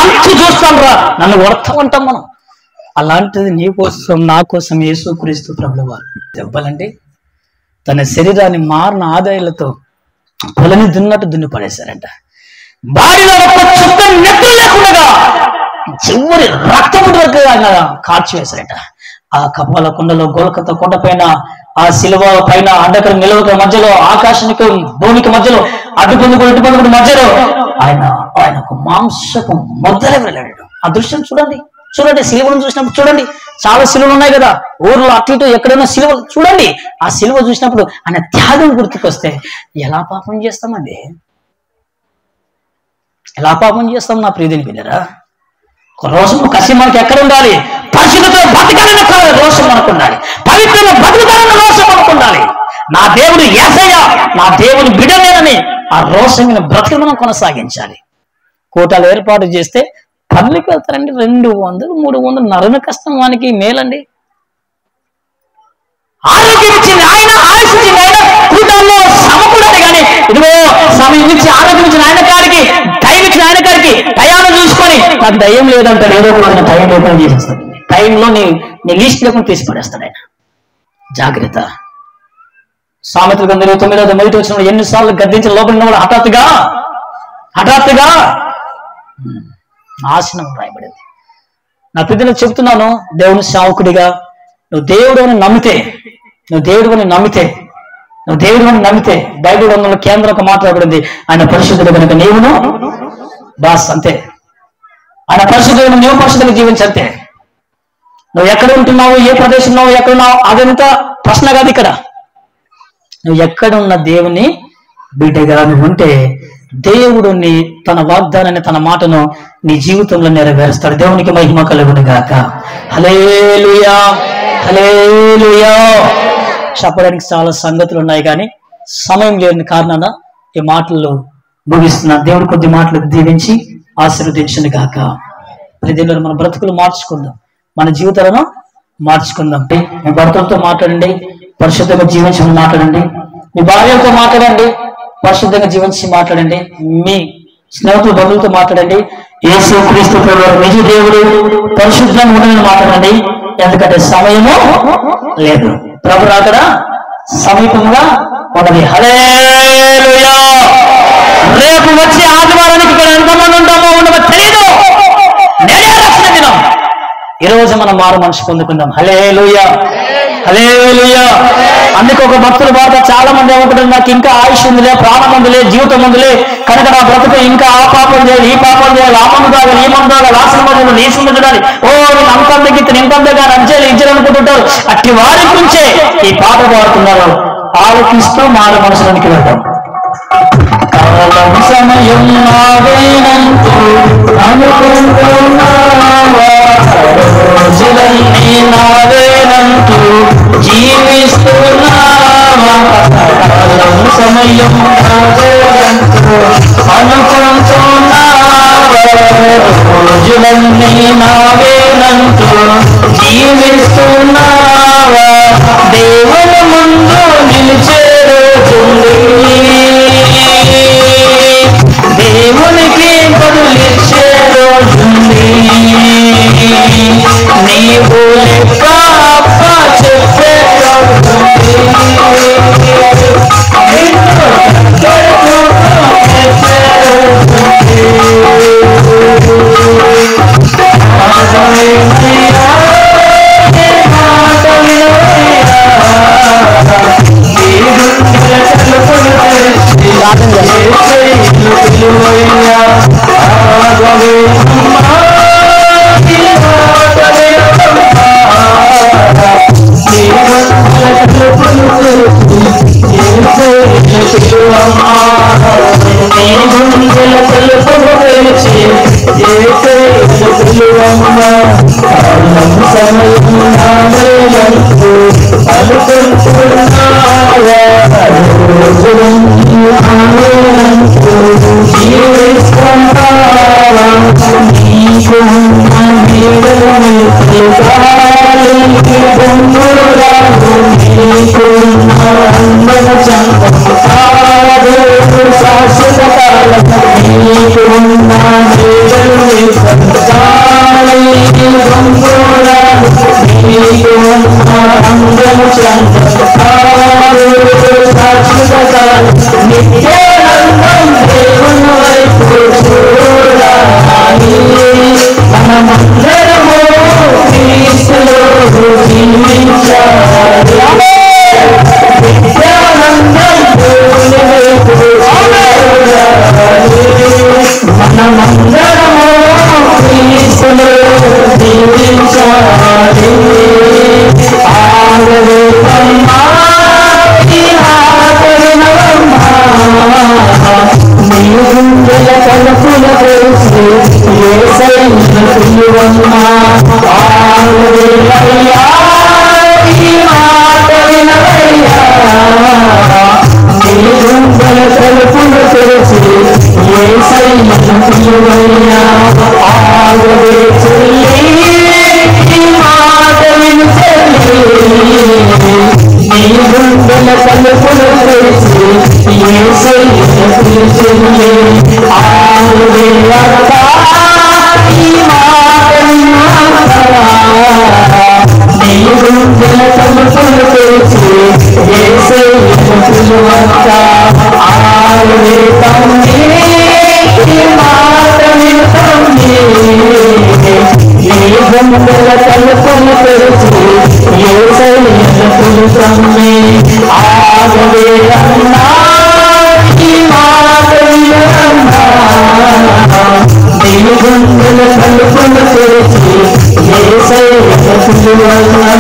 ఎంత చూస్తాం రా నన్ను కొడతామంటాం మనం. అలాంటిది నీ కోసం నా కోసం యేసుక్రీస్తు ప్రభువు వారు దెబ్బలండి తన శరీరాన్ని మారిన ఆదాయాలతో పొలని దున్నట్టు దున్ని పడేశారంట. బాడీలో ఒక్క చుక్క నెప్పులు లేకుండా చివరి రక్తం వరకు ఆయన కార్చివేశారట. ఆ కపాల కొండలో గోల్కొండ కొండ పైన, ఆ శిలువ పైన, అడ్డకల నిలవక మధ్యలో, ఆకాశానికి భూమికి మధ్యలో, అడ్డుపందుకు ఇటుపందుకు మధ్యలో ఆయన ఒక మాంసపు మొదలై వెళ్ళాడు. ఆ దృశ్యం చూడండి, సిలువను చూసినప్పుడు చూడండి. చాలా సిలువలు ఉన్నాయి కదా ఊర్లో, అటు ఇటు ఎక్కడైనా సిలువలు చూడండి. ఆ సిలువ చూసినప్పుడు ఆయన త్యాగం గుర్తుకొస్తే ఎలా పాపం చేస్తామండి, ఎలా పాపం చేస్తాం నా ప్రియదని పిల్లరా. ఒక రోషం కసి మనకి ఎక్కడ ఉండాలి? పరిశుద్ధతో బతకాలన్న రోషం మనకు ఉండాలి, పవిత్రంగా బతకాలన్న రోషం మనకు ఉండాలి. నా దేవుడు యేసయ్య, నా దేవుని బిడ్డలేనని ఆ రోషమైన బ్రతుకు మనం కొనసాగించాలి. కూటాలు ఏర్పాటు చేస్తే పనులకు వెళ్తారండి, 200, 300 నరుని కష్టం వానికి మేలండి. ఆరోగ్యం ఇచ్చింది ఆయన, ఆయుష్ ఇచ్చింది ఆయన, కూటాల్లో సమకూడాలి. కానీ ఇదిగో సమయం ఇచ్చి ఆరోగ్యం ఇచ్చిన ఆయన కాడికి, టైం ఇచ్చిన ఆయన కాడికి టయాన్ని చూసుకొని నాకు దయ్యం లేదంటాడు, ఏదో ఒక టైం లేకుండా చేసేస్తాడు. టైంలో నీ లిస్ట్ లేకుండా తీసి పడేస్తాడు ఆయన. జాగ్రత్త. సామెతల గ్రంథం 29వ మొదటి వచనంలో ఎన్నిసార్లు గద్దించిన లోపల కూడా హఠాత్తుగా నాశనం రాయబడింది. నా పిల్లలకు చెప్తున్నాను, దేవుని సేవకుడిగా నువ్వు దేవుడిని నమ్మితే బైబిల్ గ్రంథంలో కేంద్రం ఒక మాట్లాడబడింది, ఆయన పరిశుద్ధుడు కనుక నీవును బాస్ అంతే. ఆయన పరిశుద్ధుడు, నీవు పరిశుద్ధంగా జీవించంతే. నువ్వు ఎక్కడ ఉంటున్నావు, ఏ ప్రదేశంలో ఎక్కడున్నావు, అదంతా ప్రశ్న కాదు. ఇక్కడ నువ్వు ఎక్కడున్న దేవుని బిడ్డగా నువ్వు ఉంటే దేవుడు తన వాగ్దానాన్ని, తన మాటను నీ జీవితంలో నెరవేరుస్తాడు. దేవునికి మహిమ కలుగును గాక. హల్లెలూయా, హల్లెలూయా. చెప్పడానికి చాలా సంగతులు ఉన్నాయి, కానీ సమయం లేని కారణాన ఈ మాటల్లో ముగిస్తున్నాను. దేవుడు కొద్ది మాటలు దీవించి ఆశీర్వదించును గాక. ప్రతిదిన మన బ్రతుకులు మార్చుకుందాం, మన జీవితాలను మార్చుకుందాం. మీ భర్తలతో మాట్లాడండి, పరిశుద్ధంగా జీవించమని మాట్లాడండి. మీ భార్యలతో మాట్లాడండి, పరిశుద్ధంగా జీవించి మాట్లాడండి. మీ స్నేహితుల బంధువులతో మాట్లాడండి. యేసు క్రీస్తు ప్రభువు నిజ దేవుడు పరిశుద్ధంగా ఉండని మాట్లాడండి. ఎందుకంటే సమయము లేదు, ప్రభు రాకడ సమీపంగా ఉన్నది. హల్లెలూయా. రేపు వచ్చే ఆదివారానికి ఇక్కడ ఎంతమంది ఉంటామో ఉండమో తెలియదు. నేనే రక్షణ దినం. ఈరోజు మనం మారు మనసు పొందుకుందాం. హల్లెలూయా, హల్లెలూయా. అందుకే ఒక భక్తుల బాధ చాలా మంది ఏమంటారు, నాకు ఇంకా ఆయుష్ ఉందిలే, ప్రాణం ఉందిలే, జీవితం ఉందిలే, కనుక నా బ్రతుకు ఇంకా ఆ పాపం చేయాలి, ఈ పాపం చేయాలి, ఆ మందు తాగాలి, ఈ మందు తాగాలి, ఆ సంబంధం నీ సంబంధాలి, నేను అంతం తగ్గితే ఇంతంతగా అంచేది ఇచ్చారనుకుంటుంటారు. అట్టి వారి గురించే ఈ పాట పాడుతున్నారు. ఆలోచిస్తూ మారు మనసులోనికి వెళ్తాం. సమయం నావేనంటూ అనుకుంటున్నావా, రోజులన్నీ నావేనంటూ జీవిస్తున్నావా, సమయం నావేనంటూ అనుకుంటున్నావా, రోజులన్నీ నావేనంటూ జీవిస్తున్నావా, దేవుని ముందు నిలిచే రోజుంది, దేవునికి బదులిచ్చే రోజుంది, నీవు లెక్క అప్ప చెప్పే రోజుంది, గుండెల తలుపులు తెరిచి యేసయ్యను పిలువంతా ఆరువే తమ్మి మాట వింటుంది నీ గుండెల తలుపులు తెరిచి యేసయ్యను పిలుతుంది ఆరువే అన్నా ఈ మాట వినన్నా నీ గుండెల తలుపులు తెరిచి యేసయ్యను పిలువన్నా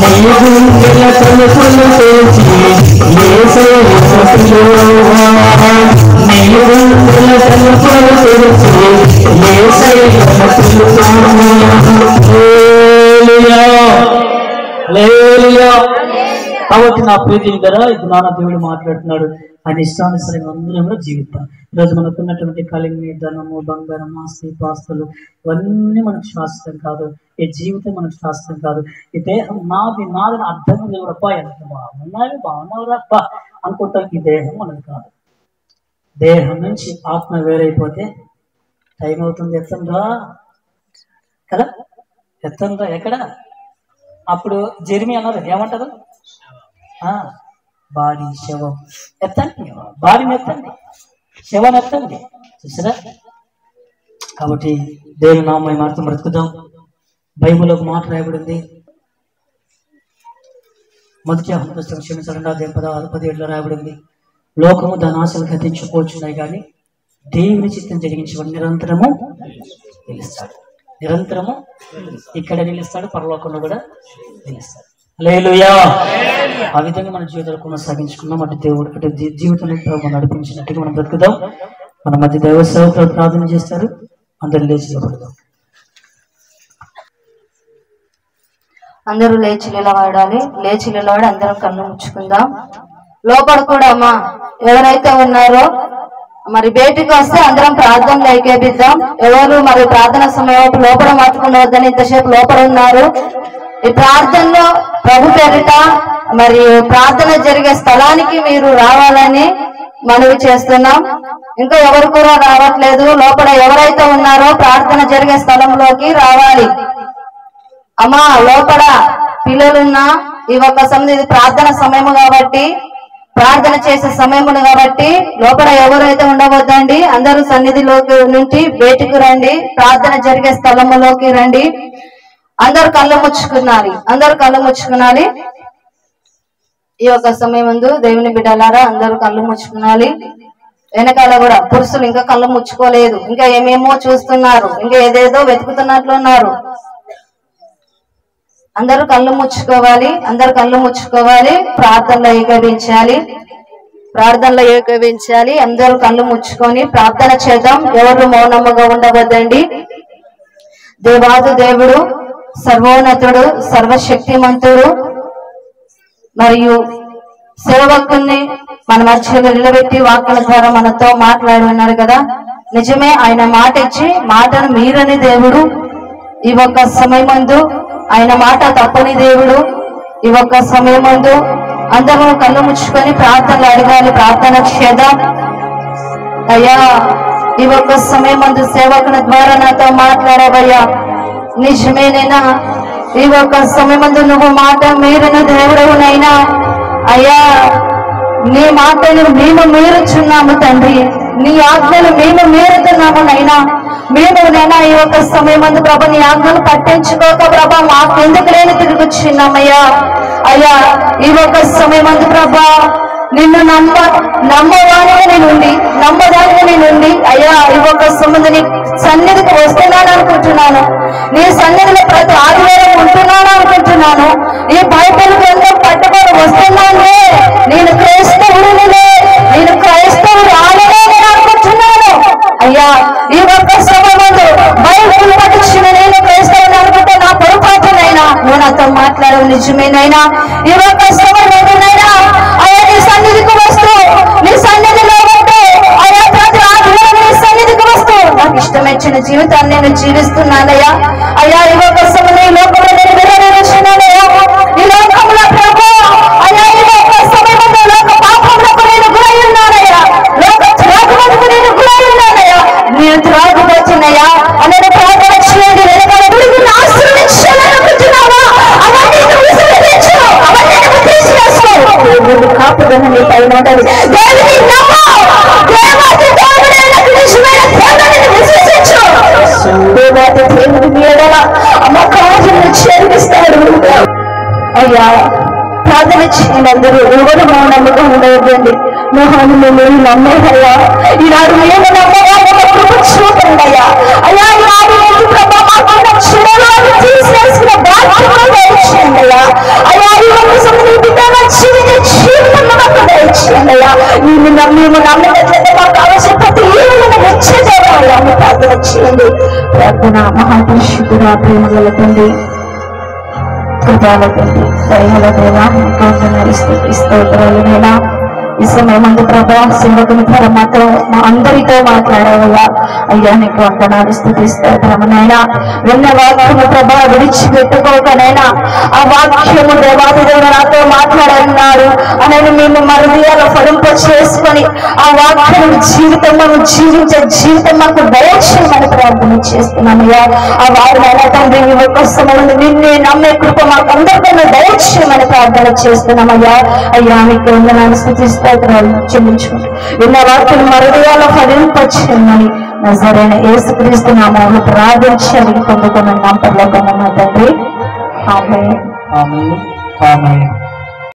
నీ గుండెల తలుపులు తెరిచి యేసయ్యను పిలువన్నా నీ గుండెల తలుపులు తెరిచి యేసయ్యను పిలువన్నా. హల్లెలూయా హల్లెలూయా. కాబట్టి నా ప్రీతి ధర ఇప్పుడు నాన్న దేవుడు మాట్లాడుతున్నాడు. ఆయన ఇష్టానుసరంగా అందరం కూడా జీవితాం. ఈరోజు మనకున్నటువంటి కలిమి, ధనము, బంగారం, ఆస్తి, పాస్తులు ఇవన్నీ మనకు శాశ్వతం కాదు. ఈ జీవితం మనకు శాశ్వతం కాదు. ఈ దేహం నాది నాదని అర్థం లేవరప్ప ఎంత బాగున్నాయి బాగున్నావురప్ప అనుకుంటాం. ఈ దేహం మనది కాదు. దేహం నుంచి ఆత్మ వేరైపోతే టైం అవుతుంది. ఎత్తండ్రా కదా, ఎత్తండ్రా ఎక్కడ. అప్పుడు జెర్మీ అన్నారు ఏమంటారు, బాడీ శవం ఎత్తండి, బాడీని ఎత్తండి, శవాన్ని ఎత్తండి. చూసారా? కాబట్టి దేవుని నామం మాత్రం బ్రతుకుదాం. బైబిల్లో ఒక మాట రాయబడింది. మొదటి పుస్తకం క్షమించాలంటే 17 రాయబడింది. లోకము దాని ఆశలు గతించుకోవచ్చున్నాయి కానీ దేవుని చిత్తం జరిగించేవాడు నిరంతరము నిలుస్తాడు. నిరంతరము ఇక్కడ నిలుస్తాడు, పరలోకంలో కూడా నిలుస్తాడు. హల్లెలూయా. ఆ విధంగా మన జీవితాలు కొనసాగించుకున్నాం. అటు దేవుడు అటు జీవితంలో మనం నడిపించినట్టుగా మనం బ్రతుకుదాం. మన మధ్య దైవ సేవకులు ప్రార్థన చేస్తారు. అందరూ లేచి నిలబడదాం. అందరూ లేచి నిలబడాలి. లేచి నిలబడి అందరం కన్ను ముచ్చుకుందాం. లోపల కూడా అమ్మా ఎవరైతే ఉన్నారో మరి బయటికి వస్తే అందరం ప్రార్థనలు ఏకేపిద్దాం. ఎవరు మరి ప్రార్థన సమయం లోపల మాత్రుకుండవద్దని ఇంతసేపు లోపల ఉన్నారు. ఈ ప్రార్థనలో ప్రభు పేరిట మరి ప్రార్థన జరిగే స్థలానికి మీరు రావాలని మనవి చేస్తున్నాం. ఇంకా ఎవరు కూడా రావట్లేదు. లోపల ఎవరైతే ఉన్నారో ప్రార్థన జరిగే స్థలంలోకి రావాలి. అమ్మా లోపల పిల్లలున్నా ఈ ఒక్క సమయం ఇది ప్రార్థన సమయము కాబట్టి, ప్రార్థన చేసే సమయములు కాబట్టి లోపల ఎవరైతే ఉండవద్దండి. అందరూ సన్నిధిలోకి నుండి బయటకు రండి. ప్రార్థన జరిగే స్థలములోకి రండి. అందరు కళ్ళు ముచ్చుకున్నాలి. అందరు కళ్ళు ముచ్చుకునాలి. ఈ యొక్క సమయం ముందు దేవుని బిడ్డలారా అందరూ కళ్ళు ముచ్చుకునాలి. వెనకాల కూడా పురుషులు ఇంకా కళ్ళు ముచ్చుకోలేదు. ఇంకా ఏమేమో చూస్తున్నారు. ఇంకా ఏదేదో వెతుకుతున్నట్లున్నారు. అందరూ కళ్ళు ముచ్చుకోవాలి. అందరు కళ్ళు ముచ్చుకోవాలి. ప్రార్థనలో ఏకీభవించాలి. ప్రార్థనలో ఏకీభవించాలి. అందరూ కళ్ళు ముచ్చుకొని ప్రార్థన చేద్దాం. ఎవరు మౌనముగా ఉండవద్దండి. దేవాది దేవుడు, సర్వోన్నతుడు, సర్వశక్తిమంతుడు మరియు సేవకుల్ని మన మధ్యలో నిలబెట్టి వాక్కుల ద్వారా మనతో మాట్లాడి ఉన్నారు కదా. నిజమే, ఆయన మాట ఇచ్చి మాటను మీరని దేవుడు. ఈ ఒక్క సమయం ముందు ఆయన మాట తప్పని దేవుడు. ఈ ఒక్క సమయం ముందు అందరూ కళ్ళు ముచ్చుకొని ప్రార్థనలు అడగాలి. ప్రార్థన చేద్దాం. అయ్యా ఈ ఒక్క సమయం ముందు సేవకుని ద్వారా నాతో మాట్లాడవయ్యా. నిజమేనైనా ఈ ఒక్క సమయం ముందు నువ్వు మాట మీరిన దేవుడవునైనా అయ్యా, నీ మాటను మేము మీరుచున్నాము తండ్రి. నీ ఆజ్ఞలు మేము మీరుతున్నాము నైనా. మేము నైనా ఈ ఒక్క సమయం ముందు ప్రభా నీ ఆజ్ఞలు పట్టించుకోక ప్రభా మాకెందుకు లేని తిరుగుచున్నామయ్యా. అయ్యా ఈ ఒక్క సమయం ముందు ప్రభా నిన్ను నమ్మవాడిని నేనుండి నమ్మదానికి నేనుండి అయ్యా ఈ ఒక్క సమయం నీ సన్నిధికి వస్తున్నాను అనుకుంటున్నాను. నీ సన్నిధిలో ప్రతి ఆదివారం ఉంటున్నాను అనుకుంటున్నాను. ఈ బైబిల్ గ్రంథం పట్టుకొని వస్తున్నాను. నేను క్రైస్తవుడినిలే, నేను క్రైస్తవుడు ఆడనే అనుకుంటున్నాను. అయ్యా ఈ ఒక్క సమయం బైబిల్ పట్టించిన నేను క్రైస్తవుని అనుకుంటే నా పొరపాటునైనా నువ్వు నాతో మాట్లాడవు. నిజమేనైనా ఈ ఒక్క సమయంలోనైనా అయ్యా నీ సన్నిధికి వస్తూ నీ సన్నిధిలో ఉంటూ అయ్యా ప్రతి ఆదివారం నీ సన్నిధికి వస్తూ నాకు ఇష్టమైన జీవితాన్ని నేను జీవిస్తున్నానయ్యా. అయ్యా ఈ ఒక్క సమయం ఈ లోకంలో నేను విరమించినానయ్యా. ఈ లోకంలో ప్రభు అయ్యా ఈ ఒక్క సమయంలో లోక పాపములకు నేను గురై ఉన్నానయ్యా. లోక త్రాగులకు నేను గురై ఉన్నానయ్యా. నేను త్రాగుబోతున్నయ్యా అనేది ప్రార్థన చేయండి. నేను ఆశ్రయించాలనుకుంటున్నావా? అవన్నీ ఆదరణ నీ పైన ఉంటది. దేవుని నమ్ము. దేవాది దేవుడైన నిజమైన దేవుడిని విశ్వసించు. దేవాది దేవుడి మీద అమ్మ కార్యాలను చేర్పిస్తాడు. అయ్యా ప్రార్థన చేయండి అందరూ. ఎవరు మౌనంగా ఉండవద్దండి. మోహాన్ని మేము నమ్మేదయ్యా. ఈనాడు మేము నమ్మగా కృప చూపండి అయ్యా. అయ్యా ఈనాడు తీసేసిన బాధ్యత దయచేయండి అయ్యా. అయ్యా ఈ కోసం నీ బిడ్డల జీవితం మాకు దయచేయండి అయ్యా. మేము నమ్మినట్లయితే మాకు అవసరం ప్రతి ఏమైనా వచ్చేదేవయ్యా. ప్రార్థన చేయండి. ప్రార్థన మహాపురుషుడుగా ప్రేమ గలతండి, కృపాల తండ్రి, దయగల దేవా, నీకు వందనాలు స్తుతిస్తోత్రాలు. ఈ సమయమందు ప్రభా సేవకుని ద్వారా మాతో మా అందరితో మాట్లాడేవయ్యా. అయ్యా నీకు వందనాలు స్తుతిస్తోత్రమునైనా. విన్న వాక్యము ప్రభా విడిచిపెట్టుకోకనైనా ఆ వాక్యము దేవాది దేవుడు నాతో మాట్లాడన్నాడు అని మేము మా హృదయాలు ఫలింప చేసుకొని ఆ వాక్యం జీవితం మనం జీవించే జీవితం మాకు దయచేయమని ప్రార్థన చేస్తున్నామయ్యా. ఆ వారినైనా తండ్రి నీ యొక్క సమయంలో నిన్నే నమ్మే కృప మాకు అందరికన్నా దయచేయమని ప్రార్థన చేస్తున్నామయ్యా. అయ్యా నీకు వందనాలు స్తుతిస్తోత్రాలు చెల్లించుకుంటూ విన్న వాక్యం మా హృదయాల్లో ఫలింపచేయమని నజరేయుడైన యేసుక్రీస్తు నామములో ప్రార్థించి అడిగి పొందుకున్నాం పరలోకమున్న తండ్రి. ఆమేన్. ఆమేన్. ఆమేన్.